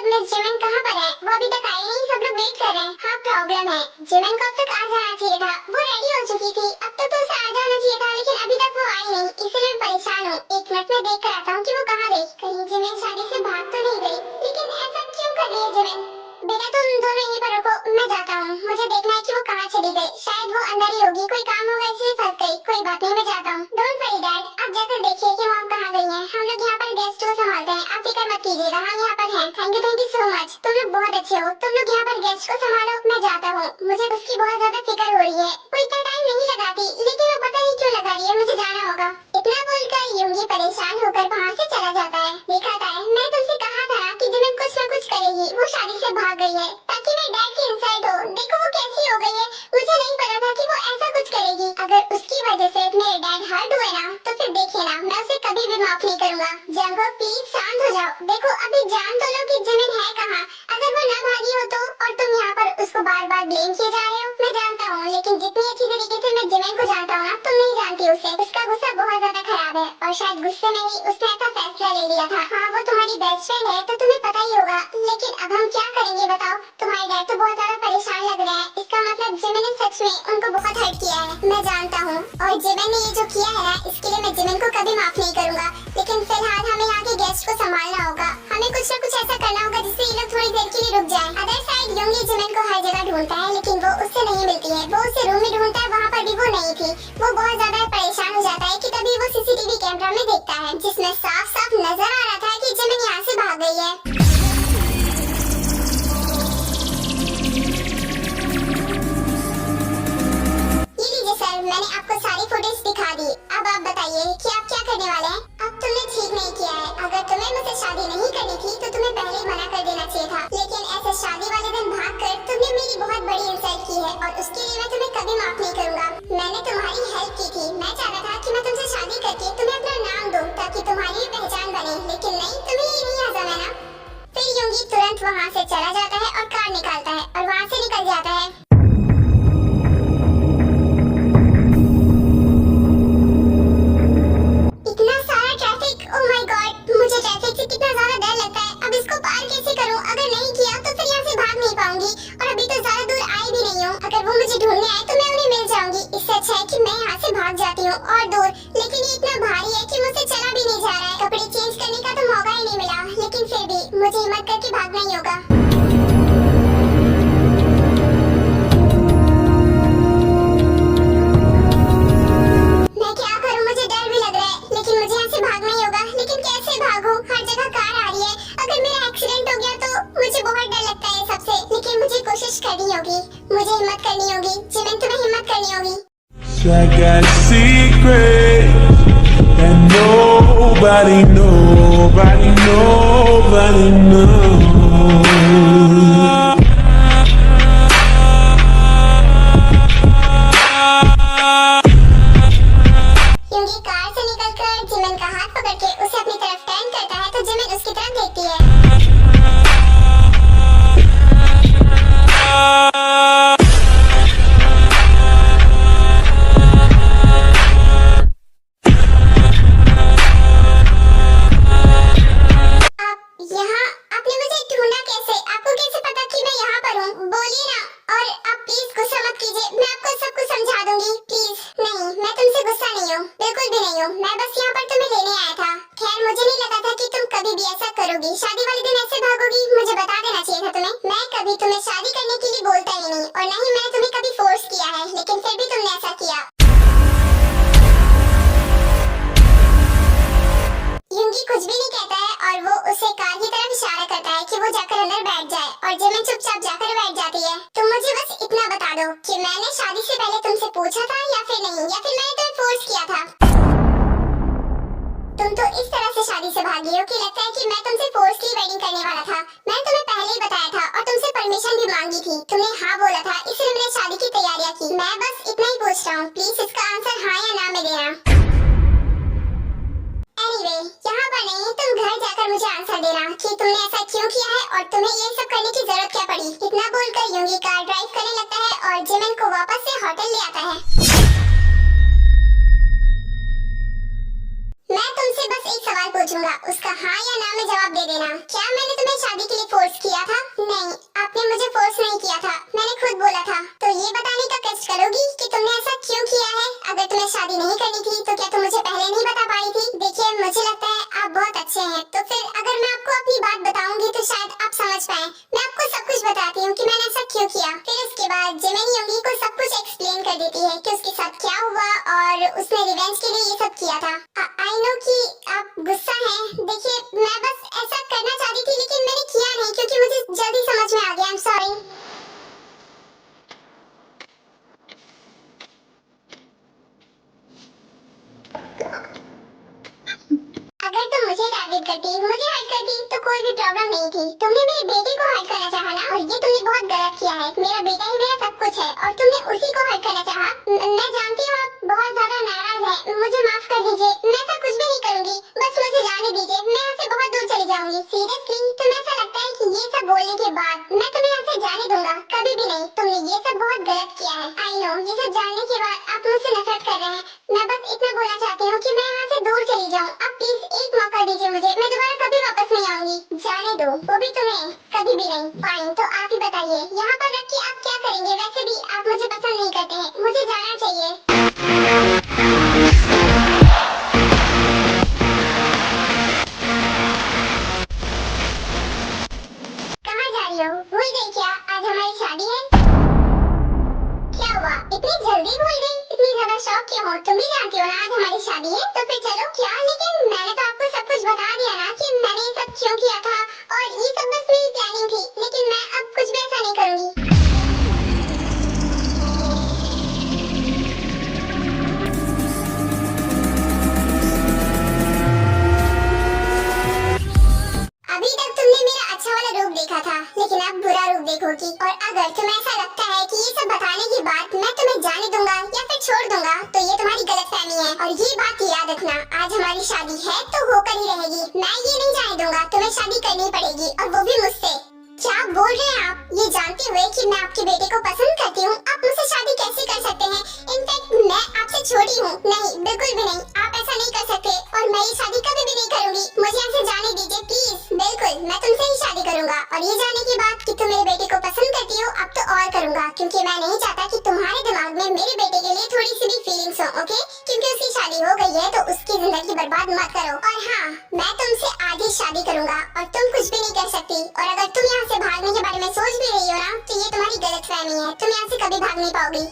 मिस जिमिन कहाँ पर है? वो अभी तक आई नहीं, सब लोग वेट कर रहे हैं। हाँ, प्रॉब्लम है। जिमिन को अब तक आ जाना चाहिए था, वो रेडी हो चुकी थी। अब तक तो उसे आ जाना चाहिए था, लेकिन अभी तक वो आई नहीं, इसलिए मैं परेशान हूँ। एक मिनट में देख कर आता हूँ कि वो कहाँ गई। कहीं जिमिन शादी से भाग तो नहीं गई? लेकिन ऐसा क्यों कर रही है जिमिन? बेटा तुम दोनों यहीं पर रुको, मैं जाता हूँ। मुझे देखना है कि वो कहाँ चली गई। शायद वो अंदर ही होगी, कोई काम होगा इसलिए फंस गई। कोई बात नहीं, मैं जाता हूँ। डोंट वरी डैड, आप जाकर देखिए कि मॉम कहाँ गई हैं। हम लोग यहाँ पर गेस्ट को संभालते हैं, आप फिक्र मत कीजिएगा, हम यहाँ पर हैं। Thank you so much. तुम लोग बहुत अच्छे हो। तुम लोग यहाँ पर गेस्ट को संभालो, मैं जाता हूँ। मुझे उसकी बहुत ज्यादा फिक्र हो रही है। वो इतना टाइम नहीं लगाती, लेकिन वो पता नहीं क्यों लगा रही है। मुझे जाना होगा। इतना बोलकर यूंगी परेशान होकर वहाँ से चला जाता है। दिखाता है, मैं तुमसे कहा था ना कि जिमिन कुछ न कुछ करेगी। वो शादी से भाग गई है ताकि मैं डैड की इंसल्ट हो। देखो वो कैसी हो गई है। मुझे नहीं पता था कि वो ऐसा कुछ करेगी। अगर उसकी वजह से मेरे डैड हर्ट हुए ना तो फिर देखिए ना, मैं उसे कभी भी माफ नहीं करूंगा। जंकुक प्लीज शांत हो जाओ। देखो अभी जान तो लो कि जिमिन है कहाँ। अगर वो न भागी हो तो, और तुम यहाँ पर उसको बार बार ब्लेम किए जा रहे हो। मैं जानता हूँ, लेकिन जितनी अच्छी तरीके से मैं जिमिन को जानता हूँ ना, तुम नहीं जानती उसे। उसका गुस्सा बहुत ज्यादा खराब है और शायद गुस्से में ही उसने ऐसा फैसला ले लिया था। हाँ, वो तुम्हारी बेस्ट फ्रेंड है तो तुम्हें पता ही होगा, लेकिन अब हम क्या करेंगे बताओ? तुम्हारे डैड तो बहुत ज्यादा परेशान लग रहे हैं। इसका मतलब जिमिन ने सच में उनको बहुत हर्ट किया है। मैं जानता हूँ, और जिमिन ने ये जो किया है ना, इसके लिए मैं जिमिन को कभी माफ नहीं करूंगा। लेकिन फिलहाल हमें यहाँ के गेस्ट को संभालना होगा। हमें कुछ न कुछ ऐसा करना होगा जिससे ये लोग थोड़ी देर के लिए रुक जाएं। अदर साइड यूंगी जिमिन को हर जगह ढूंढता है, लेकिन वो उससे नहीं मिलती है। वो उसे रूम में ढूंढता है, वहाँ पर भी वो नहीं थी। वो बहुत ज्यादा परेशान हो जाता है कि तभी वो सीसीटीवी कैमरा में देखता है, जिसमें साफ साफ नजर आ रहा था कि जिमिन यहाँ से भाग गई है। ये लीजिए सर, मैंने आपको सारी फुटेज दिखा दी। अब आप बताइए कि आप क्या करने वाले हैं? अब तो मुझे हिम्मत करके भागना ही होगा। मैं क्या करूं, मुझे डर भी लग रहा है, लेकिन मुझे यहाँ से भागना ही होगा। लेकिन कैसे भागूं? हर जगह कार आ रही है। अगर मेरा एक्सीडेंट हो गया तो मुझे बहुत डर लगता है सबसे, लेकिन मुझे कोशिश करनी होगी, मुझे हिम्मत करनी होगी। जिमिन, तुम्हें हिम्मत करनी होगी। I got a secret that nobody knows. Yoongi car से निकलकर जिमिन का हाथ पकड़ के उसे अपनी तरफ टर्न करता है तो जिमिन उसकी तरफ देखती है। आपने मुझे ढूंढा कैसे? आपको कैसे पता कि मैं यहाँ पर हूँ? बोलिए ना। और आप प्लीज गुस्सा मत कीजिए, मैं आपको सब कुछ समझा दूंगी, प्लीज। नहीं, मैं तुमसे गुस्सा नहीं हूँ, बिल्कुल भी नहीं हूँ। मैं बस यहाँ पर तुम्हें लेने आया था। खैर, मुझे नहीं लगा था कि तुम कभी भी ऐसा करोगी। शादी वाले दिन ऐसे भागोगी, मुझे बता देना चाहिए था तुम्हें। मैं कभी तुम्हें शादी करने के लिए बोलता ही नहीं, और न ही मैंने तुम्हें कभी फोर्स किया है, लेकिन फिर भी तुमने ऐसा किया। युंगी कुछ भी नहीं कहता है और वो उसे कार की तरफ इशारा करता है कि वो जाकर अंदर बैठ जाए, और जिमिन चुपचाप जाकर बैठ जाती है। तुम मुझे बस इतना बता दो कि मैंने शादी से पहले तुमसे पूछा था या फिर नहीं, या फिर मैंने तुम्हें फोर्स किया था। तुम तो इस तरह से शादी से भागी हो कि लगता है कि मैं तुमसे फोर्स की वेडिंग करने वाला था। मैंने तुम्हें पहले ही बताया था और तुमसे परमिशन भी मांगी थी। तुमने हाँ बोला था, इसलिए मैंने शादी की तैयारियां की। मैं बस इतना ही पूछ रहा हूँ, प्लीज इसका आंसर हाँ या ना में देना। Anyway, यहाँ पर नहीं, तुम घर जाकर मुझे आंसर देना कि तुमने ऐसा क्यों किया है और तुम्हें ये सब करने की जरूरत क्या पड़ी। इतना बोलकर युंगी कार ड्राइव करने लगता है और जिमिन को वापस से होटल ले आता है। मैं तुमसे बस एक सवाल पूछूंगा, उसका हाँ या ना में जवाब दे देना। क्या मैंने तुम्हें शादी के लिए फोर्स किया था? नहीं, आपने मुझे फोर्स नहीं किया था, मैंने खुद बोला था। तो ये बताने का कष्ट करोगी कि तुमने ऐसा क्यों किया है? अगर तुम्हें शादी नहीं करनी थी तो क्या तुम मुझे पहले नहीं बता पाई थी? देखिए, मुझे लगता है आप बहुत अच्छे हैं, तो फिर अगर मैं आपको अपनी बात बताऊंगी तो शायद आप समझ पाए। मैं आपको सब कुछ बताती हूँ कि मैंने ऐसा क्यों किया। फिर उसके बाद जिमिन युंगी को सब कुछ एक्सप्लेन कर देती है कि उसके साथ क्या हुआ और उसने रिवेंज के लिए ये सब किया था। आई नो कि आप गुस्सा हैं। देखिए, मैं बस ऐसा करना चाहती थी, लेकिन मैंने किया नहीं क्योंकि मुझे जल्दी समझ में आ गया। आई एम सॉरी। अगर तुम मुझे टारगेट करती, मुझे हर्ट करती तो कोई भी प्रॉब्लम नहीं थी। तुमने मेरे बेटे को हर्ट करना चाहा ना, और ये तुमने बहुत गलत किया है। मेरा बेटा ही मेरा सब कुछ है और तुमने उसी को हर्ट करना चाहा। मैं जानती हूँ आप बहुत ज्यादा नाराज हैं, मुझे माफ कर दीजिए। मैं ऐसा कुछ भी नहीं करूंगी, बस मुझे जाने दीजिए। मैं यहाँ से बहुत दूर चली जाऊंगी। सीरियसली, तुम्हें ऐसा लगता है कि ये सब बोलने के बाद मैं तुम्हें यहाँ से जाने दूंगा? कभी भी नहीं। तुमने ये सब बहुत गलत किया है। आई नो, ये सब जानने के बाद आप मुझसे नफरत कर रहे हैं। मैं बस इतना बोलना चाहती हूँ कि मैं यहाँ से दूर चली जाऊँ। आप प्लीज एक मौका दीजिए मुझे, मैं दोबारा कभी वापस नहीं आऊंगी। जाने दो, वो भी तुम्हें कभी भी नहीं। फाइन, तो आप ही बताइए, यहाँ पर रख के आप क्या करेंगे? वैसे भी आप मुझे पसंद नहीं करते हैं, मुझे जाना चाहिए। कहाँ जा रही हो? भूल गई क्या आज हमारी शादी है? क्या हुआ, इतनी जल्दी भूल गई? इतनी ज्यादा शौक क्यों हो? तुम भी जानती हो ना आज हमारी शादी है, तो फिर चलो। क्या? लेकिन मैंने तो आपको सब कुछ बता दिया ना कि मैंने ये सब क्यों किया था, और ये सब बस मेरी प्लानिंग थी। लेकिन मैं अब कुछ भी ऐसा नहीं करूंगी। अभी तक तुमने मेरा अच्छा वाला रूप देखा था, लेकिन अब बुरा रूप देखोगी। और अगर तुम्हें ऐसा लगता है कि ये सब बताने के बाद मैं तुम्हें जाने दूंगा या फिर छोड़ दूंगा, तो ये तुम्हारी गलतफहमी है। और ये बात याद रखना, आज हमारी शादी है तो होकर ही रहेगी। मैं ये नहीं जाने दूंगा, तुम्हें शादी करनी पड़ेगी, और वो भी मुझसे। क्या बोल रहे हैं आप? ये जानते हुए कि मैं आपके बेटे को पसंद करती हूँ, आप मुझसे शादी कैसे कर सकते हैं? इनफैक्ट मैं आपसे छोटी हूँ। नहीं, बिल्कुल भी नहीं, आप ऐसा नहीं कर सकते, और मैं ये शादी कभी भी नहीं करूंगी। मुझे यहाँ से जाने दीजिए प्लीज। बिल्कुल, मैं तुमसे ही शादी करूंगा, और ये जानने के बाद कि तुम मेरे बेटे को पसंद करती हो, अब तो और करूंगा, क्योंकि मैं नहीं चाहता कि तुम्हारे दिमाग में मेरे बेटे के लिए थोड़ी सी भी फीलिंग्स हो। ओके? क्योंकि उसकी शादी हो गई है तो उसकी जिंदगी बर्बाद मत करो। और हाँ, मैं तुमसे आज ही शादी करूंगा और तुम कुछ भी नहीं कर थी। और अगर तुम यहाँ से भागने के बारे में सोच भी रही हो ना, तो ये तुम्हारी गलतफहमी है। तुम यहाँ से कभी भाग नहीं पाओगी।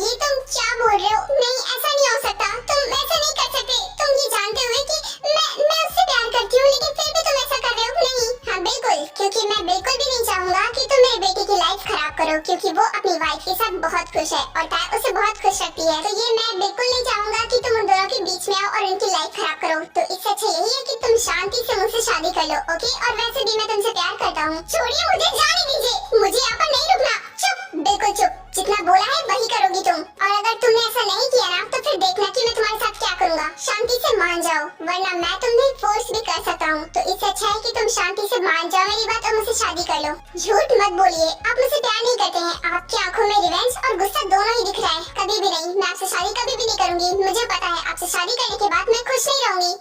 ये तुम क्या बोल रहे हो? नहीं, ऐसा नहीं हो सकता। तुम ऐसा नहीं कर सकते। तुम ये जानते हुए कि मैं उससे प्यार करती हूँ, लेकिन फिर भी तुम ऐसा कर रहे हो। नहीं, हाँ बिल्कुल, क्योंकि मैं बिल्कुल भी नहीं चाहूंगा कि तुम मेरे बेटे की लाइफ खराब करो, क्योंकि वो अपनी वाइफ के साथ बहुत खुश है और ताय उसे बहुत खुश रखती है। तो ये मैं बिल्कुल नहीं चाहूंगा कि तुम उन दोनों के बीच में आओ और उनकी लाइफ खराब करो। तो इससे अच्छा यही है कि तुम शांति से मुझसे शादी कर लो, ओके? और वैसे भी मैं तुमसे प्यार करता हूँ। छोड़िए मुझे, जाने दीजिए। मुझे यहाँ पर नहीं रुकना। चुप, बिल्कुल चुप। जितना बोला है वही करोगी तुम। और अगर तुमने ऐसा नहीं किया ना, तो फिर देखना कि मैं तुम्हारे साथ क्या करूँगा। शांति से मान जाओ, वरना मैं तुम्हें फोर्स भी कर सकता हूँ। तो इससे अच्छा है कि तुम शांति से मान जाओ मेरी बात और मुझसे शादी कर लो। झूठ मत बोलिए, आप मुझसे प्यार नहीं करते हैं। आपकी आंखों में रिवेंज और गुस्सा दोनों ही दिख रहा है। कभी भी नहीं, मैं आपसे शादी कभी भी नहीं करूंगी। मुझे पता है आपसे शादी करने के बाद मैं खुश नहीं रहूंगी।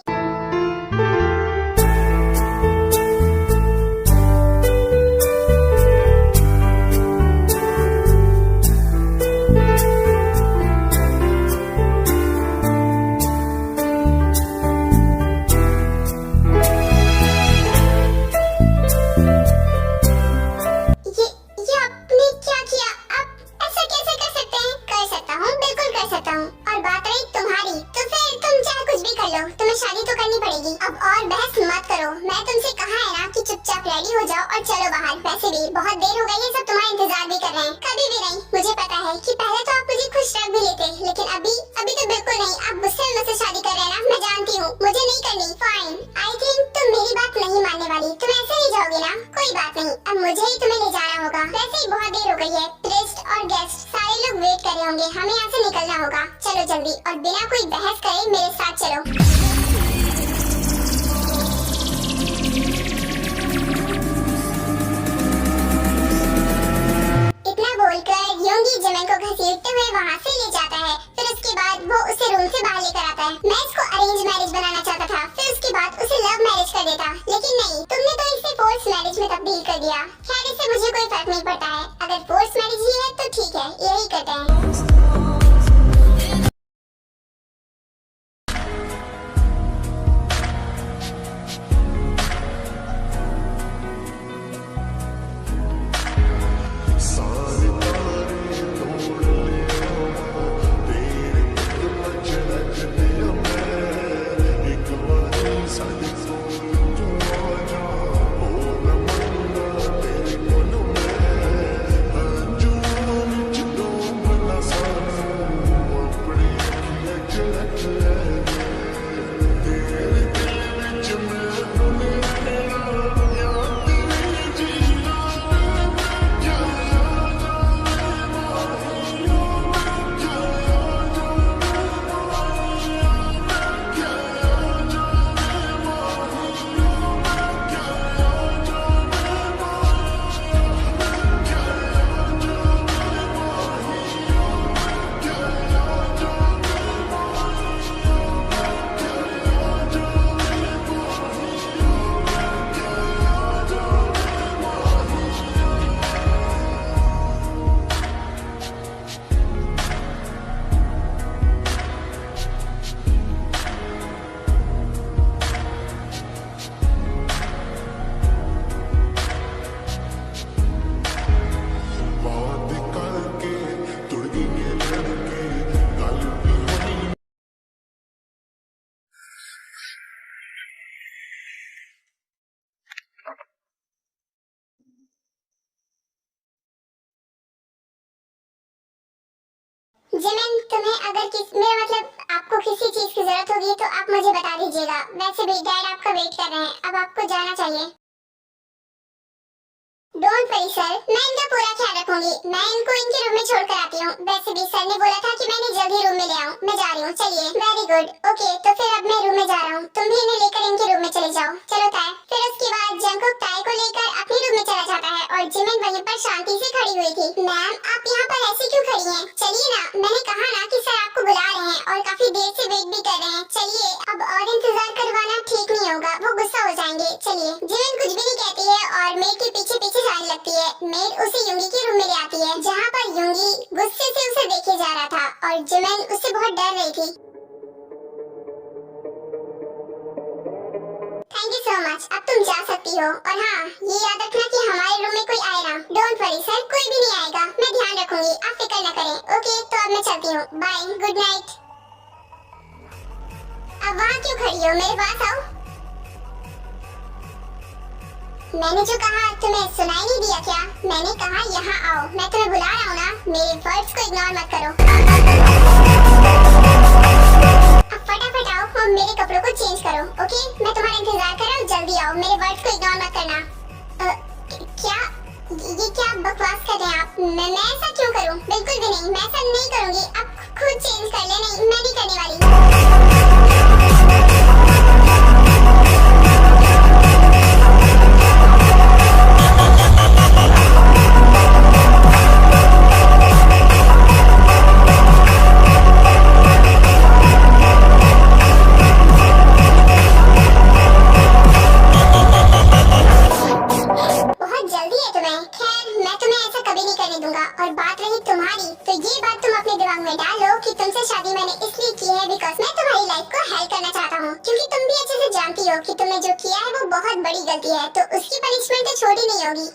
ये आपने क्या किया? आप ऐसा कैसे कर सकते हैं? कर सकता हूँ, बिल्कुल कर सकता हूँ। और बात रही तुम्हारी, तो फिर तुम चाहे कुछ भी कर लो, तुम्हें शादी तो करनी पड़ेगी। अब और बहस मत करो। मैं तुमसे कहा है ना कि चुपचाप रेडी हो जाओ और चलो बाहर। वैसे भी बहुत देर हो गई है, सब तुम्हारा इंतजार भी कर रहे हैं। कभी भी नहीं। मुझे पता है कि पहले तो आप मुझे खुश रख भी लेते, लेकिन अभी तो बिल्कुल नहीं। आप गुस्से में मुझसे शादी कर रहे हैं ना, मैं जानती हूँ। मुझे नहीं करनी। फाइन, आई थिंक तुम मेरी बात नहीं मानने वाली। तुम ऐसे ही जाओगे ना? कोई बात नहीं, अब मुझे ही तुम्हें ले जाना होगा। वैसे ही बहुत देर हो गई है। प्रेस्ट और गेस्ट सारे लोग वेट कर रहे होंगे। हमें यहाँ से निकलना होगा। चलो जल्दी, और बिना कोई बहस करे मेरे साथ चलो। इतना बोलकर योंगी जिमिन को घसीटते हुए वहाँ से ले जाता है। फिर उसके बाद वो उसे रूम से बाहर लेकर आता है। मैं इसको अरेंज मैरिज बनाना चाहता था, फिर उसके बाद उसे लव मैरिज कर देता, लेकिन नहीं, तुमने तो इसे फोर्स मैरिज में तब्दील कर दिया। खैर, इससे मुझे कोई फर्क नहीं पड़ता है। अगर फोर्स मैरिज ही है तो ठीक है, यही करते हैं। जिमिन, तुम्हें अगर मेरा मतलब आपको किसी चीज की जरूरत होगी तो आप मुझे बता दीजिएगा। वैसे भी डैड आपका वेट कर रहे हैं, अब आपको जाना चाहिए। डोंट वरी सर, मैं इनका पूरा ख्याल रखूंगी। मैं इनको इनके रूम में छोड़कर आती हूँ। वैसे भी सर ने बोला था कि मैं इन्हें जल्दी रूम में ले आऊँ। मैं जा रही हूँ, चलिए। वेरी गुड, ओके, तो फिर अब मैं रूम में जा रहा हूँ। तुम भी इन्हें लेकर इनके रूम में चले जाओ। चलो ताय। फिर उसके बाद जंगकुक ताय को लेकर अपने रूम में चला जाता है और जिमिन वहीं पर शांति से खड़ी हुई थी। मैम, आप यहाँ पर ऐसे क्यों खड़ी हैं? चलिए ना, मैंने कहा ना कि सर आपको बुला रहे हैं और काफी देर से वेट भी कर रहे हैं। चलिए, अब और इंतजार करवाना ठीक नहीं होगा, वो गुस्सा हो जाएंगे। चलिए। जिमिन कुछ भी नहीं कहती है और मेड के पीछे पीछे जाने लगती है। मेड उसे युंगी के रूम में ले आती है, जहाँ पर युंगी गुस्से से उसे देखे जा रहा था और जिमिन उससे बहुत डर रही थी। थैंक यू सो मच, अब तुम जा सकती हो। और हाँ, ये याद रखना कि हमारे रूम में कोई आए ना। डोंट वरी सर, कोई भी नहीं आएगा, मैं ध्यान रखूंगी, आप फिक्र न करें। ओके, तो अब मैं चलती हूँ, बाय, गुड नाइट। अब वहाँ क्यों खड़ी हो, मेरे पास आओ। मैंने जो कहा तुम्हें सुनाई नहीं दिया क्या? मैंने कहा यहाँ आओ, मैं तुम्हें बुला रहा हूँ ना, मेरे वर्ड्स को इग्नोर मत करो। अब फटाफट आओ और मेरे कपड़ों को चेंज करो, ओके? मैं तुम्हारा इंतजार कर रहा हूँ, जल्दी आओ, मेरे वर्ड्स को इग्नोर मत करना। क्या ये क्या बकवास कर रहे हैं आप? मैं ऐसा क्यों करूँ? बिल्कुल भी नहीं, मैं ऐसा नहीं करूँगी। आप खुद चेंज कर ले। नहीं, मैं नहीं करने वाली। और बात रही तुम्हारी, तो ये बात तुम अपने दिमाग में डालो कि तुमसे शादी मैंने इसलिए की है बिकॉज़ मैं तुम्हारी लाइफ को हेल्प करना चाहता हूँ, क्योंकि तुम भी अच्छे से जानती हो कि तुमने जो किया है वो बहुत बड़ी गलती है, तो उसकी पनिशमेंट तो छोटी नहीं होगी।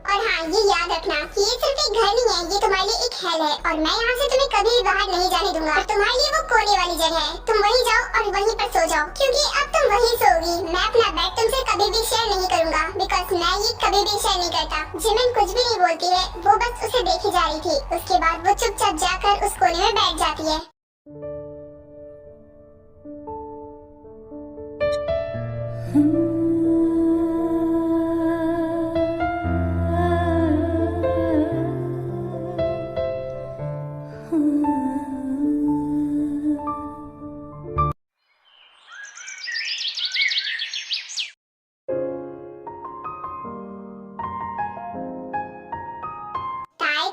और हाँ, ये याद रखना कि ये सिर्फ एक घर नहीं है, ये तुम्हारे लिए एक हेल है, और मैं यहाँ से तुम्हें कभी भी बाहर नहीं जाने दूंगा। और तुम्हारे लिए वो कोने वाली जगह है, तुम वहीं जाओ और वहीं पर सो जाओ, क्योंकि अब तुम वहीं सोओगी। मैं अपना बेड तुमसे कभी भी शेयर नहीं करूंगा बिकॉज मैं ये कभी भी शेयर नहीं करता। जिमिन कुछ भी नहीं बोलती है, वो बस उसे देखे जा रही थी। उसके बाद वो चुपचाप जाकर उस कोने में बैठ जाती है।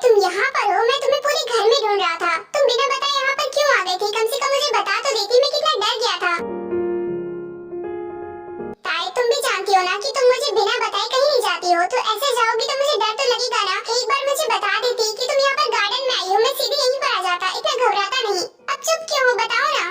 तुम यहाँ पर हो? मैं तुम्हें पूरे घर में ढूंढ रहा था। तुम बिना बताए यहाँ पर क्यों आ गई थी? कम से कम मुझे बता तो देती, मैं कितना डर गया था। ताई, तुम भी जानती हो ना कि तुम मुझे बिना बताए कहीं नहीं जाती हो, तो ऐसे जाओगी तो मुझे डर तो लगेगा ना। एक बार मुझे बता देती कि तुम यहाँ पर गार्डन में आई हो, मैं सीधे यहीं पर आ जाता, इतना घबराता नहीं। अब चुप क्यों हो, बताओ ना।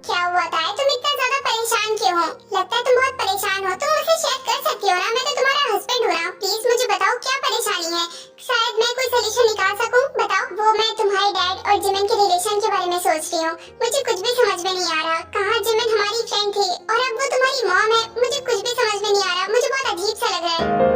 क्या हुआ ताई, तुम इतना ज्यादा परेशान क्यों हो? लगता है तुम बहुत परेशान हो। तुम मुझसे शेयर कर सकती हो ना, मैं तो तुम्हारा हस्बैंड हूँ ना। प्लीज मुझे बताओ क्या परेशानी है, शायद मैं कोई सलूशन निकाल सकूं। बताओ। वो मैं तुम्हारे डैड और जिमिन के रिलेशन के बारे में सोच रही हूँ। मुझे कुछ भी समझ में नहीं आ रहा। कहाँ जिमिन हमारी फ्रेंड थी और अब वो तुम्हारी मॉम है। मुझे कुछ भी समझ में नहीं आ रहा, मुझे बहुत अजीब सा लग रहा है।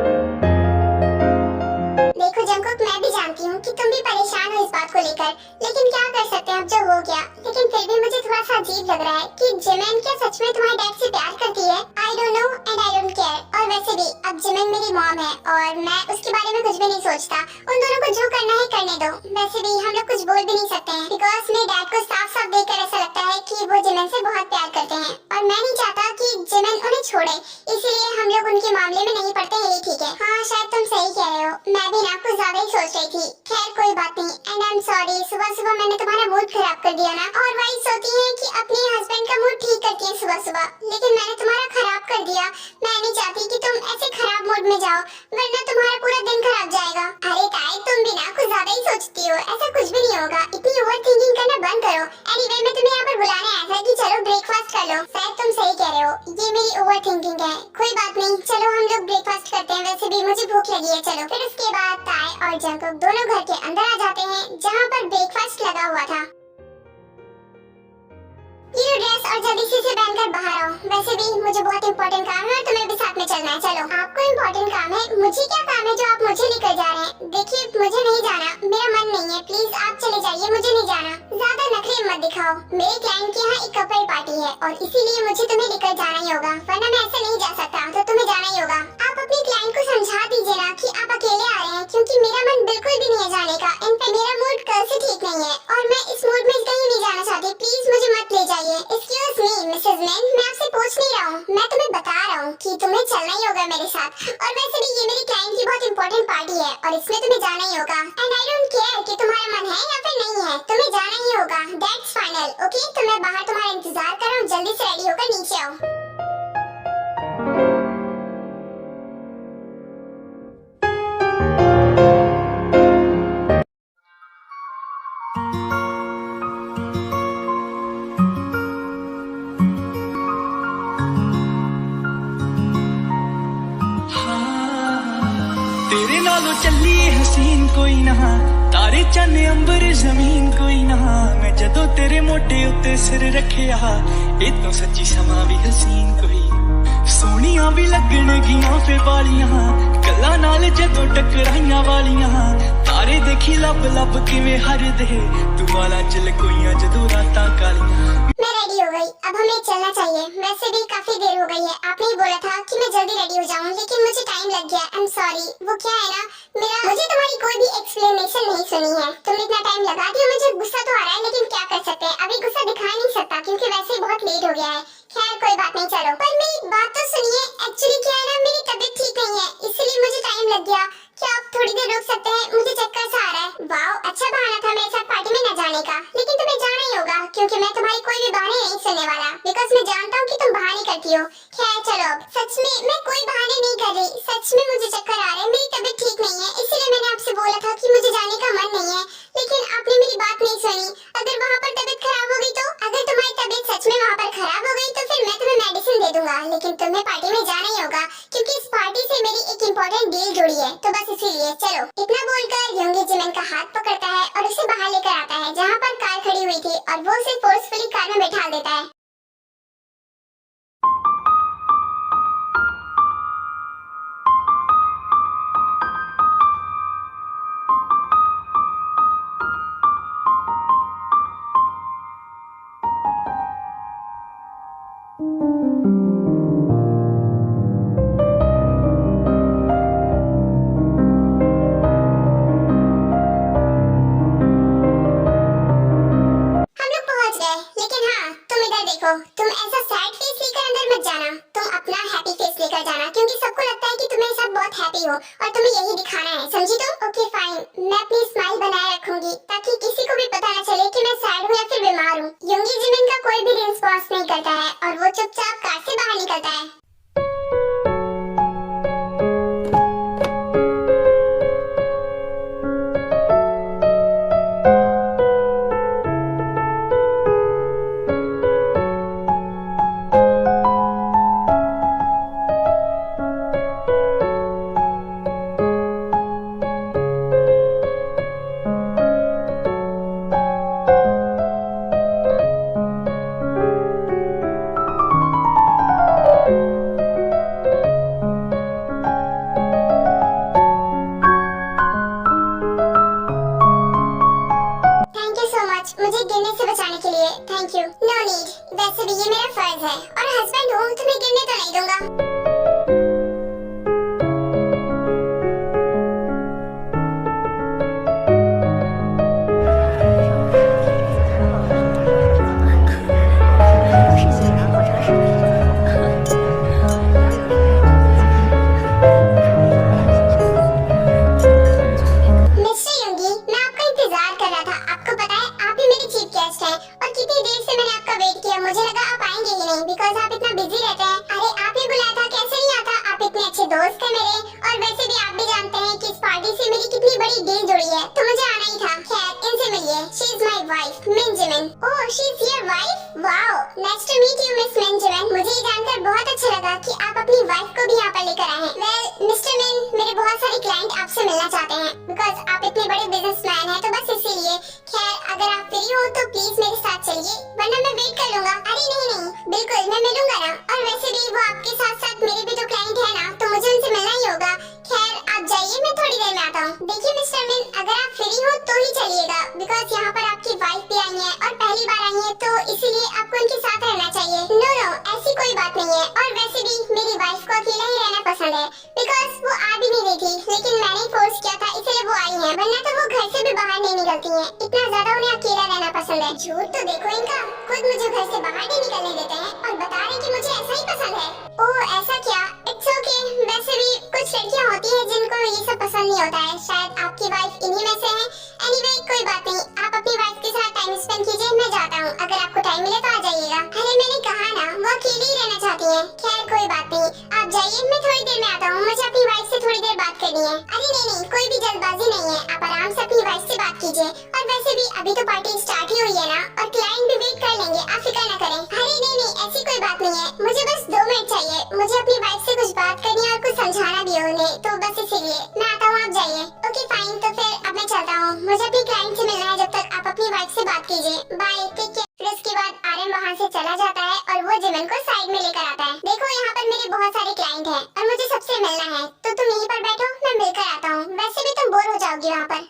देखो जंकुक, मैं भी जानती हूँ कि तुम भी परेशान हो इस बात को लेकर, लेकिन क्या कर सकते हैं, अब जो हो गया। लेकिन फिर भी मुझे थोड़ा सा अजीब लग रहा है कि जिमिन क्या सच में तुम्हारे डैड से प्यार करती है? I don't know and I don't care. और वैसे भी अब जिमिन मेरी मॉम है और मैं उसके बारे में कुछ भी नहीं सोचता। उन दोनों को जो करना है करने दो। वैसे भी हम लोग कुछ बोल भी नहीं सकते हैं बिकॉज मेरे डैड को साफ साफ देखकर ऐसा लगता है कि वो जिमिन से बहुत प्यार करते हैं और मैं नहीं चाहता कि जिमिन उन्हें छोड़े, इसलिए हम लोग उनके मामले में नहीं पड़ते। यही ठीक है। हाँ, शायद तुम सही कह रहे हो, मैं भी ना कुछ ज्यादा ही सोच रही थी। खैर कोई बात नहीं एंड आई एम सॉरी। सुबह सुबह मैंने तुम्हारा मूड खराब कर दिया ना। और वाइफ होती है कि अपने हस्बैंड का मूड ठीक करती है सुबह सुबह, लेकिन मैंने तुम्हारा खराब कर दिया। मैं नहीं चाहती कि तुम ऐसे खराब मूड में जाओ, वरना तुम्हारा पूरा दिन खराब जाएगा। अरे ताई, तुम भी ना कुछ ज्यादा ही सोचती हो, ऐसा कुछ भी नहीं होगा। इतनी ओवर थिंकिंग करना बंद करो। एनीवे, मैं तुम्हें यहाँ पर बुलाने आया था कि चलो ब्रेकफास्ट कर लो। शायद तुम सही कह रहे हो, ये मेरी ओवर थिंकिंग है। कोई बात नहीं, चलो हम लोग ब्रेकफास्ट करते हैं। वैसे भी मुझे भूख लगी है। चलो। फिर उसके बाद ताई और जंकुक दोनों घर के अंदर आ जाते हैं जहाँ पर ब्रेकफास्ट लगा हुआ था। ये ड्रेस और जल्दी से पहनकर बाहर आओ। वैसे भी मुझे बहुत इंपॉर्टेंट काम है और तुम्हें भी साथ में चलना है। चलो। आपको इंपॉर्टेंट काम है? मुझे क्या काम है जो आप मुझे लेकर जा रहे हैं? देखिए, मुझे नहीं जाना, मेरा मन नहीं है। प्लीज आप चले जाइए, मुझे नहीं जाना। ज्यादा नखरे मत दिखाओ। मेरे क्लाइंट के यहाँ एक कपल पार्टी है और इसीलिए मुझे तुम्हें लेकर जाना ही होगा, वरना मैं ऐसे नहीं जा सकता। तो तुम्हें जाना ही होगा। आप अपने क्लाइंट को समझा दीजिए ना कि आप अकेले आ रहे हैं, क्योंकि मेरा मन बिल्कुल भी नहीं है जाने का। इनफैक्ट मेरा मूड कल से ठीक नहीं है और मैं इस मूड में कहीं नहीं जाना चाहती। प्लीज मुझे मत ले जाइए। एक्सक्यूज मी मिसेज मैन, मैं आपसे पूछ नहीं रहा हूँ, मैं तुम्हें बता रहा हूँ कि तुम्हें चलना ही होगा मेरे साथ। और वैसे भी ये मेरे क्लाइंट की बहुत इंपॉर्टेंट पार्टी है और इसमें तुम्हें जाना ही होगा। एंड आई डोंट केयर कि तुम्हारा मन है या फिर नहीं है, तुम्हें जाना ही होगा। That's final. ओके, तो मैं बाहर तुम्हारा इंतजार कर रहा हूँ। जल्दी से रेडी होकर नीचे आओ। हसीन कोई ना, तारे चन्ने अंबर जमीन कोई ना। मैं जदों तेरे मोटे उत्ते सिर रखिया, ए तो सच्ची समा भी हसीन कोई। सोनिया भी लगणगियां फे वालियां, गल्लां नाल जदों टकराइयां वालियां। तारे देखी लब लब किवें हरदे, तू वाला चल कोइयां जदों रातां कालियां। मैं रेडी हो गई, अब हमें चलना चाहिए। वैसे भी काफी देर हो गई है। आपने ही बोला था कि मैं जल्दी रेडी हो जाऊं, लेकिन मुझे टाइम लग गया। आई एम सॉरी। वो क्या है ना, मुझे तुम्हारी कोई भी एक्सप्लेनेशन नहीं सुनी है। तुमने इतना टाइम लगा दिया, मुझे गुस्सा तो आ रहा है, लेकिन क्या कर सकते हैं, अभी गुस्सा दिखा नहीं सकता क्योंकि वैसे ही बहुत लेट हो गया है। खैर कोई बात नहीं, चलो। पर मेरी बात तो सुनिए। एक्चुअली क्या है ना, मेरी तबीयत ठीक नहीं है, इसलिए मुझे टाइम लग गया। क्या आप थोड़ी देर रुक सकते हैं? मुझे चक्कर सा आ रहा है। वाओ, अच्छा बहाना था मेरे साथ पार्टी में न जाने का, लेकिन तुम्हें जाना ही होगा क्योंकि मैं तुम्हारी कोई भी बहाने नहीं सुनने वाला, बिकॉज मैं जानता हूँ कि तुम बहाने करती हो। खैर चलो, अब सच में मैं कोई बहाने नहीं कर रही। सच में मुझे चक्कर आ रहे हैं, मेरी तबीयत ठीक नहीं है, इसीलिए मैंने आपसे बोला था कि मुझे जाने का मन नहीं है, लेकिन आपने मेरी बात नहीं सुनी। अगर वहाँ पर तबीयत खराब हो गई तो, अगर तुम्हारी तबीयत सच में वहाँ पर खराब हो गई तो फिर मैं तुम्हें मेडिसिन दे दूंगा, लेकिन तुम्हें पार्टी में जाना ही होगा क्योंकि इस पार्टी से मेरी एक इम्पोर्टेंट डील जुड़ी है। तो बस इसीलिए चलो। इतना बोलकर योंगी जिमिन का हाथ पकड़ता है और उसे बाहर लेकर आता है जहाँ पर कार खड़ी हुई थी, और वो उसे फोर्सफुली कार में बैठा देता है। तुम ऐसा सैड फेस लेकर अंदर मत जाना, तुम अपना हैप्पी फेस लेकर जाना, क्योंकि सबको लगता है कि तुम मेरे साथ बहुत हैप्पी हो और तुम्हें यही दिखाना है, समझी तुम? ओके फाइन, मैं अपनी स्माइल बनाए रखूंगी ताकि किसी को भी पता न चले कि मैं सैड हूँ या फिर बीमार हूँ। योंगी जिमिन का कोई भी रिस्पॉन्स नहीं करता है और वो चुपचाप कार से बाहर निकलता है। मुझे गिरने से बचाने के लिए थैंक यू। नो नीड, वैसे भी ये मेरा फर्ज है और हस्बैंड हूँ, तुम्हें गिरने तो नहीं दूंगा। दोस्त है मेरे, और वैसे भी आप भी जानते हैं कि इस पार्टी से मेरी कितनी बड़ी डील जुड़ी है, तो मुझे आना ही था। खैर इनसे मिलिए, she is my wife Min Jimin. Oh she is your wife, wow nice to meet you Miss Min Jimin. मुझे ये जानकर बहुत अच्छा लगा कि आप अपनी वाइफ को भी यहाँ पर लेकर आए हैं। वेल मिस्टर मिन, मेरे बहुत सारे क्लाइंट आपसे मिलना चाहते हैं बिकॉज आप इतने बड़े बिजनेसमैन हैं, तो बस इसीलिए। खैर अगर आप फ्री हो तो प्लीज मेरे साथ चलिए, वरना मैं वेट कर लूंगा। अरे नहीं, बिल्कुल मैं मिलूंगा ना, और वैसे भी वो आपके साथ साथ मेरे भी तो क्लाइंट है ना, तो मुझे उनसे मिलना ही होगा। खैर आप जाइए, मैं थोड़ी देर में आता हूँ। देखिए मिस्टर मिन, अगर आप फ्री हो तो ही चलिएगा बिकॉज यहाँ पर आपकी वाइफ भी आई है और पहली बार आई है, तो इसीलिए आपको उनके साथ रहना चाहिए। नो ऐसी कोई बात नहीं है, और वैसे भी मेरी वाइफ को अकेला ही रहना पसंद है बिकॉज वो आ भी नहीं रही थी, लेकिन मैंने फोर्स किया था इसलिए वो आई है, वरना तो वो घर से भी बाहर नहीं निकलती है। इतना ज्यादा उन्हें अकेला रहना पसंद है। झूठ तो देखो इनका, खुद मुझे घर से बाहर नहीं निकलने देते हैं और बता रहे कि मुझे ऐसा ही पसंद है। ओह ऐसा क्या? It's okay. वैसे भी कुछ लड़कियां होती हैं जिनको ये सब पसंद नहीं होता है, शायद आपकी वाइफ इन्हीं में से है। एनीवे कोई बात नहीं, आप अपनी वाइफ के साथ टाइम स्पेंड कीजिए, मैं जाता हूँ। अगर आपको टाइम मिले तो आ जाइएगा। अरे मैंने कहा ना, वो अकेली ही रहना चाहती है। खैर कोई बात नहीं, आप जाइए, मैं थोड़ी देर में आता हूँ, मुझे अपनी वाइफ से थोड़ी देर बात करनी है। अरे नहीं, कोई भी जल्दबाजी नहीं है, आप आराम से अपनी वाइफ से बात कीजिए। और वैसे भी अभी तो पार्टी स्टार्ट ही हुई है ना, और क्लाइंट भी वेट कर लेंगे, आप फिक्र न करें। अरे नहीं, ऐसी कोई बात नहीं है, मुझे बस 2 मिनट चाहिए, मुझे अपनी वाइफ से कुछ बात करनी है और कुछ समझाना भी है उन्हें, तो बस इसीलिए मैं आता हूँ, आप जाइए। Okay fine. मुझे अपनी क्लाइंट से मिलना है, जब तक आप अपनी वाइफ से बात कीजिए। Bye, take care. फिर उसके बाद आर्यन वहाँ से चला जाता है और वो जिमिन को साइड में लेकर आता है। देखो यहाँ पर मेरे बहुत सारे क्लाइंट हैं और मुझे सबसे मिलना है, तो तुम यहीं पर बैठो, मैं मिलकर आता हूँ। वैसे भी तुम बोर हो जाओगी वहाँ पर।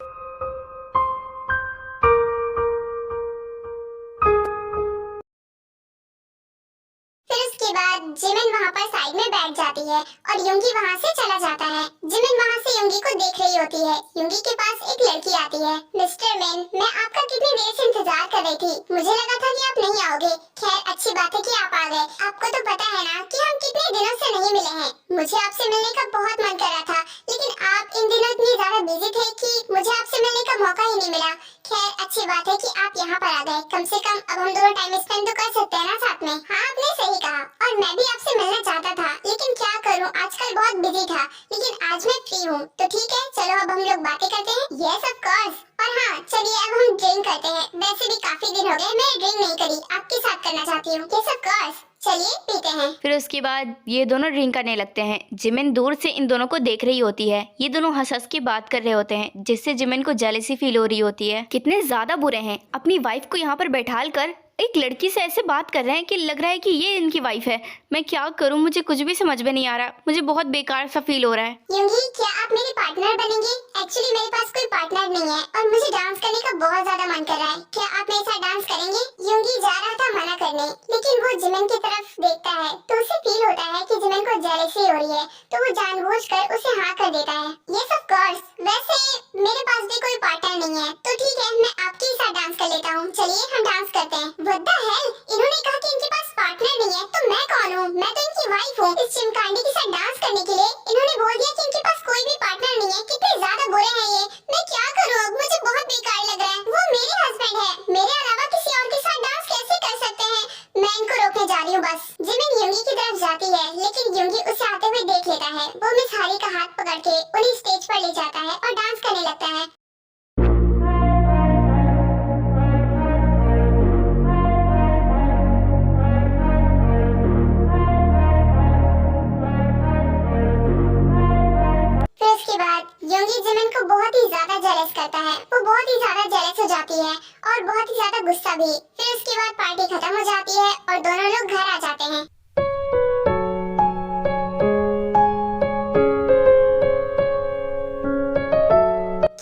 फिर उसके बाद जिमिन वहाँ पर साइड में बैठ जाती है और युंगी वहाँ से चला जाता है। जिमिन वहाँ से युंगी को देख रही होती है। युंगी के पास एक लड़की आती है। मिस्टर मैन, मैं आपका कितनी देर से इंतजार कर रही थी। मुझे लगा था कि आप नहीं आओगे। खैर, अच्छी बात है कि आप आ गए। आपको तो पता है ना कि हम कितने दिनों से नहीं मिले हैं। मुझे आपसे मिलने का बहुत मन कर रहा था, लेकिन आप इन दिनों इतनी ज्यादा बिजी थे कि मुझे आपसे मिलने का मौका ही नहीं मिला। खैर, अच्छी बात है कि आप यहाँ पर आ गए। कम से कम अब हम दोनों टाइम स्पेंड तो कर सकते हैं ना साथ में। हाँ, आपने सही कहा और मैं भी आपसे मिलना चाहता था, लेकिन क्या करूँ, आजकल बहुत बिजी था। लेकिन आज मैं फ्री हूँ, तो ठीक है, चलो अब हम लोग बातें करते हैं। Yes of course. और हाँ, चलिए अब हम ड्रिंक करते हैं। वैसे भी काफी दिन हो गए मैं ड्रिंक नहीं करी, आपके साथ करना चाहती हूँ। यस ऑफ कोर्स, चलिए पीते हैं। फिर उसके बाद ये दोनों ड्रिंक करने लगते हैं। जिमिन दूर से इन दोनों को देख रही होती है। ये दोनों हंस हंस के बात कर रहे होते हैं, जिससे जिमिन को जेलसी फील हो रही होती है। कितने ज्यादा बुरे हैं, अपनी वाइफ को यहाँ पर बैठाल कर एक लड़की से ऐसे बात कर रहे हैं कि लग रहा है कि ये इनकी वाइफ है। मैं क्या करूं, मुझे कुछ भी समझ में नहीं आ रहा। मुझे बहुत बेकार सा फील हो रहा है। युंगी, क्या आप मेरे पार्टनर बनेंगे? एक्चुअली मेरे पास कोई पार्टनर नहीं है और मुझे डांस करने का बहुत ज्यादा मन कर रहा है। क्या आप मेरे साथ डांस करेंगे? युंगी जा रहा था मना करने, लेकिन वो जिमिन की तरफ देखता है तो उसे फील होता है कि जिमिन को जेलसी हो रही है, तो वो जानबूझकर उसे हाँ कर देता है। Yes of course. वैसे मेरे पास भी कोई पार्टनर नहीं है, तो ठीक है, मैं आपके साथ डांस कर लेता हूँ। चलिए हम डांस करते हैं। व्हाट द हेल, इन्होंने कहा कि इनके पास पार्टनर नहीं है, तो मैं कौन हूँ? मैं तो इनकी वाइफ हूँ। इस चिमकांडी के साथ डांस करने के लिए इन्होंने बोल दिया कि इनके पास कोई भी पार्टनर नहीं है। कितने ज्यादा बुरे हैं ये। मैं क्या करूँ अब, मुझे बहुत बेकार लग रहा है। वो मेरे हस्बैंड है, मेरे अलावा किसी और के साथ डांस कैसे कर सकते हैं? मैं इनको रोकने जा रही हूँ बस। जिमिन युंगी की तरफ जाती है, लेकिन युंगी उसे आते हुए देख लेता है। वो मिस हारी का हाथ पकड़ के उन्हें स्टेज पर ले जाता है और डांस करने लगता है। युंगी जिमिन को बहुत ही ज्यादा जेलस करता है। वो बहुत ही ज्यादा जेलस हो जाती है और बहुत ही ज्यादा गुस्सा भी। फिर उसके बाद पार्टी खत्म हो जाती है और दोनों लोग घर आ जाते हैं।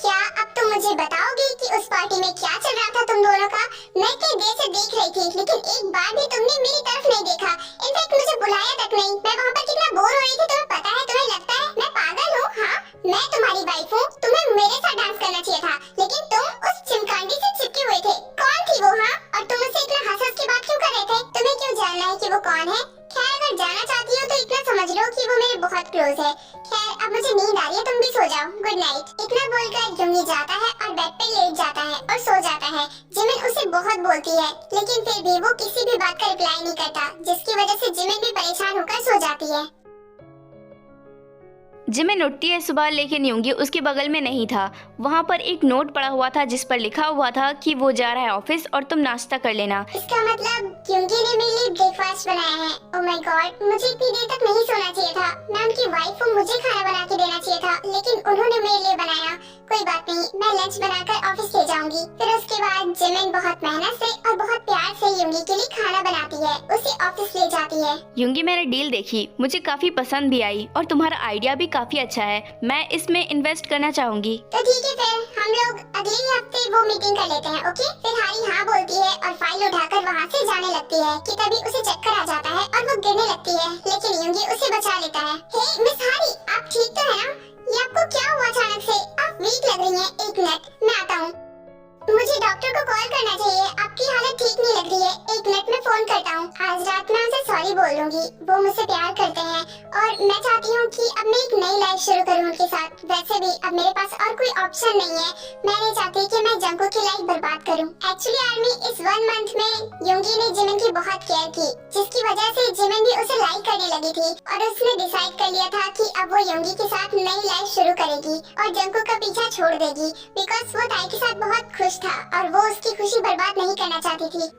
क्या अब तुम मुझे बताओगे कि उस पार्टी में क्या चल रहा था तुम दोनों का? मैं इतनी देर से देख रही थी, लेकिन एक बार भी तुमने मेरी तरफ नहीं देखा। इनफैक्ट मुझे बुलाया तक नहीं। मैं वहाँ पर कितना बोर हो रही थी, तुम्हें पता है? तुम्हें लगता है मैं पागल हूँ? हाँ, मैं तुम्हारी वाइफ हूँ। तुम्हें मेरे साथ डांस करना चाहिए था, लेकिन तुम उस चिमकांडी से चिपके हुए थे। कौन थी वो? हाँ, और तुम उससे इतना हंस-हंस के बात क्यों कर रहे थे? तुम्हें क्यों जानना है कि वो कौन है? खैर, अगर जाना चाहती हो तो इतना समझ लो कि वो मेरे बहुत क्लोज है। खैर, अब मुझे नींद आ रही है, तुम भी सो जाओ। Good night. इतना बोलकर युंगी जाता है और बेड पे लेट जाता है और सो जाता है। जिमिन उसे बहुत बोलती है, लेकिन फिर भी वो किसी भी बात का रिप्लाई नहीं करता, जिसकी वजह से जिमिन भी परेशान होकर सो जाती है। जिमिन उठती है सुबह, लेकिन युंगी उसके बगल में नहीं था। वहाँ पर एक नोट पड़ा हुआ था जिस पर लिखा हुआ था कि वो जा रहा है ऑफिस और तुम नाश्ता कर लेना। इसका मतलब युंगी ने मेरे लिए ब्रेकफास्ट बनाया है। ओह माय गॉड, मुझे इतनी देर तक नहीं सोना चाहिए था। मैं उनकी वाइफ हूँ, मुझे खाना बना के देना चाहिए था, लेकिन उन्होंने मेरे लिए बनाया। कोई बात नहीं, मैं लंच बनाकर ऑफिस ले जाऊंगी। फिर उसके बाद जिमिन बहुत मेहनत से और बहुत प्यार से युंगी के लिए खाना बनाती है, उसे ऑफिस ले जाती है। युंगी, मैंने डील देखी, मुझे काफी पसंद भी आई और तुम्हारा आइडिया भी काफी अच्छा है। मैं इसमें इन्वेस्ट करना चाहूंगी। तो ठीक है, फिर हम लोग अगले ही हफ्ते वो मीटिंग कर लेते हैं, ओके? फिर हारी हाँ बोलती है और फाइल उठाकर वहाँ से जाने लगती है कि तभी उसे चक्कर आ जाता है और वो गिरने लगती है, लेकिन युंगी उसे बचा लेता है। हे मिस हारी, आप ठीक तो है ना? ये आपको क्या हुआ अचानक से? आप वीक लग रही हैं। एक मिनट, मैं आता हूँ। मुझे डॉक्टर को कॉल करना चाहिए, आपकी हालत ठीक नहीं लग रही है। एक मिनट में फोन करता हूँ। आज रात में उनसे सॉरी बोलूंगी, वो मुझसे प्यार करते हैं और मैं चाहती हूँ कि अब मैं एक नई लाइफ शुरू करूँ उनके साथ। वैसे भी अब मेरे पास और कोई ऑप्शन नहीं है। मैं नहीं चाहती कि मैं जंको की लाइफ बर्बाद करूँ। एक्चुअली आर्मी, इस 1 मंथ में युंगी ने जिमिन की बहुत केयर की, जिसकी वजह से जिमिन भी उसे लाइक करने लगी थी और उसने डिसाइड कर लिया था कि अब वो युंगी के साथ नई लाइफ शुरू करेगी और जंको का पीछा छोड़ देगी, बिकॉज वो ताई के साथ बहुत खुश था और वो उसकी खुशी बर्बाद नहीं करना चाहती थी।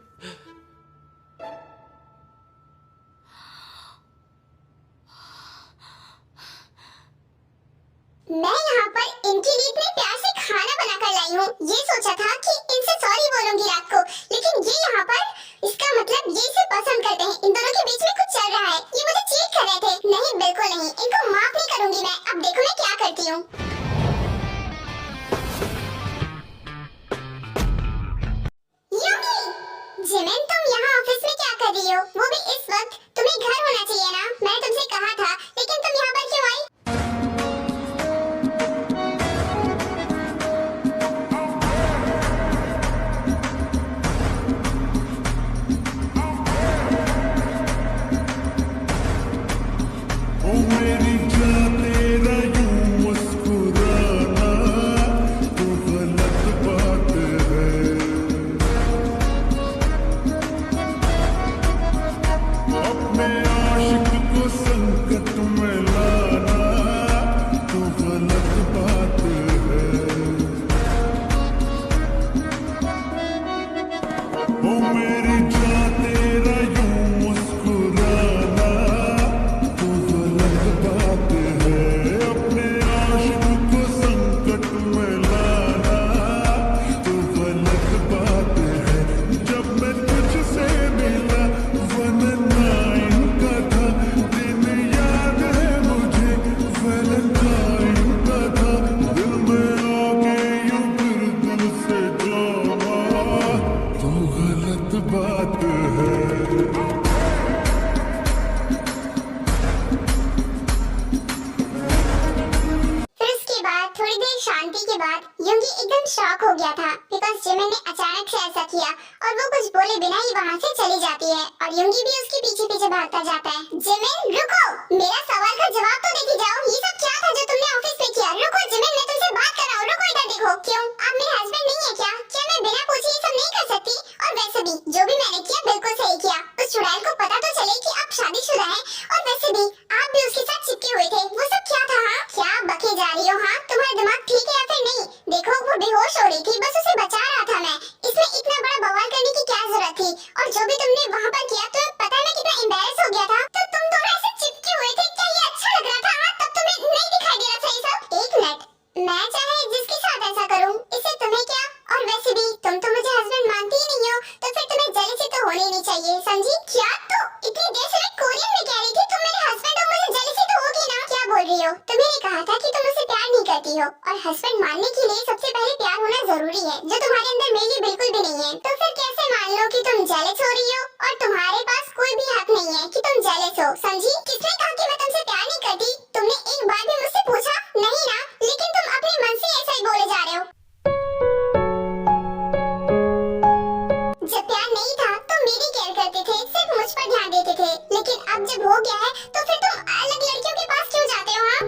मैं यहाँ पर इनके लिए इतने प्यार से खाना बनाकर लाई आई हूँ। ये सोचा था कि इनसे सॉरी बोलूंगी रात को, लेकिन ये यहाँ पर इसका मतलब ये इसे पसंद करते हैं। इन दोनों के बीच में कुछ चल रहा है। ये मुझे चीट कर रहे थे। नहीं, बिल्कुल नहीं, इनको माफ नहीं करूंगी मैं। अब देखो मैं क्या करती हूँ। जिमिन, तुम यहाँ ऑफिस में क्या कर रही हो? वो भी इस वक्त? तुम्हें घर होना चाहिए ना। मैंने तुमसे कहा था, लेकिन तुम यहाँ पर क्यों आई? ओ मेरी जान तेरा यूं मुस्कुराना तो गलत बात है। अपने आशिक को संकट में लाना तो गलत बात है। ओ मेरी जान तेरा यूं मुस्कुराना तो गलत बात है। अपने आशिक को संकट में लाना तो गलत बात है। जब मैं तुझसे मिला वैलेंटाइन का था, दिन याद है मुझे वैलेंटाइन का था। दिल में आके यूं फिर दिल से जाना तो गलत बात है। फिर उसके बाद थोड़ी देर शांति के बाद युंगी एकदम शॉक हो गया था, बिकॉज जिमिन ने अचानक से ऐसा किया और वो कुछ बोले बिना ही वहाँ से चली जाती है और युंगी भी उसके पीछे पीछे भागता जाता है। जिमिन रुको, मेरा सवाल का जवाब तो देके जाओ। ये सब क्या था जो तुमने ऑफिस में किया? रुको जिमिन, मैं तुमसे बात कर रहा हूँ। रुको इधर देखो। क्यों, आप मेरे हस्बैंड नहीं है क्या? क्या मैं बिना पूछे ये सब नहीं कर सकती? और वैसे भी जो भी मैंने किया बिल्कुल सही किया। उस चुड़ैल को पता तो चले कि आप शादीशुदा हैं, और वैसे भी आप भी उसके साथ चिपके हुए थे। वो सब क्या था? हाँ, क्या बके जा रही हो? हाँ, तुम्हारा दिमाग ठीक है या फिर नहीं? देखो वो बेहोश हो रही थी, बस उसे बचा रहा था मैं। इसमें इतना बड़ा बवाल करने की क्या जरूरत थी? और जो भी तुमने वहाँ पर किया, तुम्हें पता है मैं कितना एम्बैरेस हो गया था। तो तुम दोनों ऐसे चिपके हुए थे, क्या ये अच्छा लग रहा था? हाँ, तब तुम्हें नहीं दिखाई दे रहा था ये सब? एक मिनट, मैं चाहे जिसके साथ ऐसा करूँ, इससे तुम्हें क्या? और वैसे भी तुम तो मुझे हस्बैंड मानती ही नहीं हो, तो फिर तुम्हें जेलसी तो होनी नहीं चाहिए, समझी? क्या तो इतनी देर से मैं कोरियन में कह रही थी, तुम मेरे हस्बैंड हो, मुझे जेलसी तो होगी ना? क्या बोल रही हो? तुम्हें कहा था कि तुम उसे प्यार नहीं करती हो, और हस्बैंड मानने के लिए सबसे पहले प्यार होना जरूरी है, जो तुम्हारे अंदर मेरे लिए बिल्कुल भी नहीं है। तो फिर कैसे मान लो कि तुम जेलस हो रही हो? और तुम्हारे पास कोई भी हक नहीं है कि तुम जेलस हो, समझी? किसने कहा कि मैं तुमसे प्यार नहीं करती? तुमने एक बार भी मुझसे पूछा नहीं ना? लेकिन तुम अपने मन से ऐसा ही बोले जा रहे हो। जब प्यार नहीं था तो मेरी केयर करते थे, सिर्फ मुझ पर ध्यान देते थे, लेकिन अब जब हो गया है तो फिर तुम अलग लड़कियों के पास क्यों जाते हो? हाँ,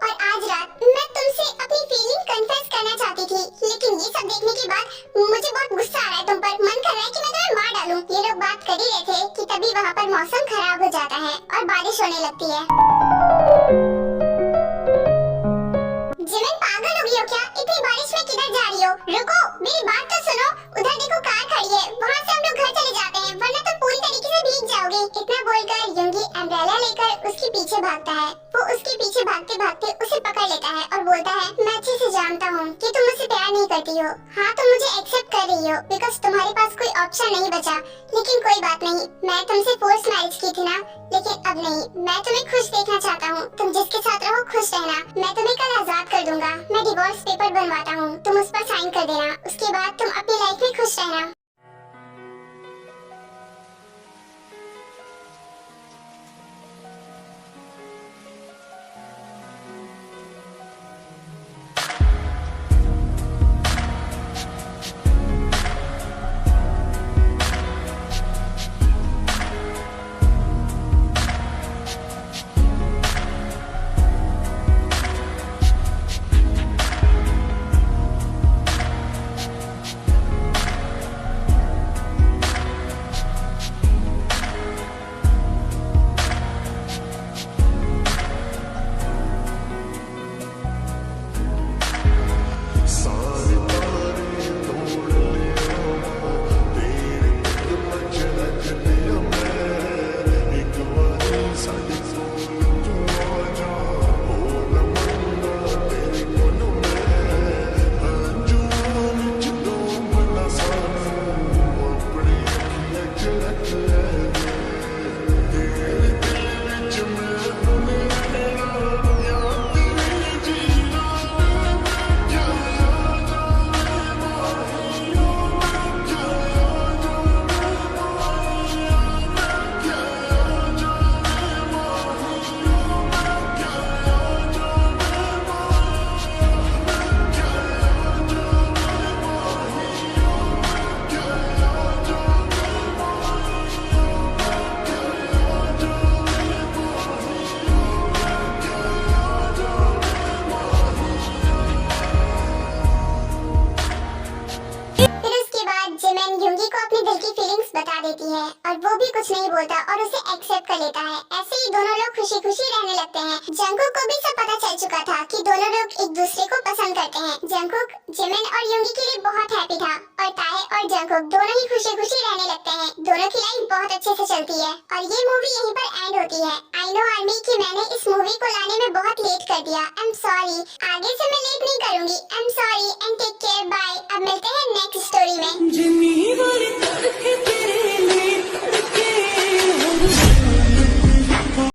और आज रात मैं तुमसे अपनी फीलिंग कन्फेस करना चाहती थी, लेकिन ये सब देखने के बाद मुझे बहुत गुस्सा आ रहा है तुम पर। मन कर रहा है कि मैं तुम्हें मार डालूं। ये लोग बात कर ही रहे थे कि तभी वहाँ पर मौसम खराब हो जाता है और बारिश होने लगती है। जिमिन, पागल हो गई हो क्या? इतनी बारिश में किधर जा रही हो? रुको, मेरी बात तो सुनो। उधर देखो कार खड़ी है, वहाँ से हम लोग घर चले जाते हैं, वरना तुम पूरी तरीके से भीग जाओगे। इतना बोलकर युंगी अम्ब्रेला लेकर उसके पीछे भागता है। वो उसके पीछे भागते भागते उसे पकड़ लेता है और बोलता है, मैं अच्छे से जानता हूँ कि तुम मुझसे प्यार नहीं करती हो। हाँ, तुम मुझे एक्सेप्ट कर रही हो बिकॉज तुम्हारे पास कोई ऑप्शन नहीं बचा, लेकिन कोई बात नहीं, मैं तुमसे फोर्स मैरिज की थी ना, लेकिन अब नहीं। मैं तुम्हें खुश देखना चाहता हूँ, तुम जिसके साथ रहो खुश रहना। मैं तुम्हें कल आजाद कर दूंगा। मैं डिवोर्स पेपर बनवाता हूँ, तुम उस पर साइन कर देना। उसके बाद तुम अपनी लाइफ में खुश रहना। नहीं बोलता और उसे एक्सेप्ट कर लेता है। ऐसे ही दोनों लोग खुशी खुशी रहने लगते हैं। जंगकुक को भी सब पता चल चुका था कि दोनों लोग एक दूसरे को पसंद करते हैं। जंगकुक जिमिन और योंगी के लिए बहुत हैप्पी था और ताहे और जंगकुक दोनों ही खुशी खुशी रहने लगते हैं। दोनों की लाइफ बहुत अच्छे से चलती है और ये मूवी यहीं पर एंड होती है। आई नो आर्मी कि मैंने इस मूवी को लाने में बहुत लेट कर दिया। आई एम सॉरी, आगे से मैं लेट नहीं करूंगी। I am sorry and take care, bye. अब मिलते हैं नेक्स्ट स्टोरी में। जिन्नी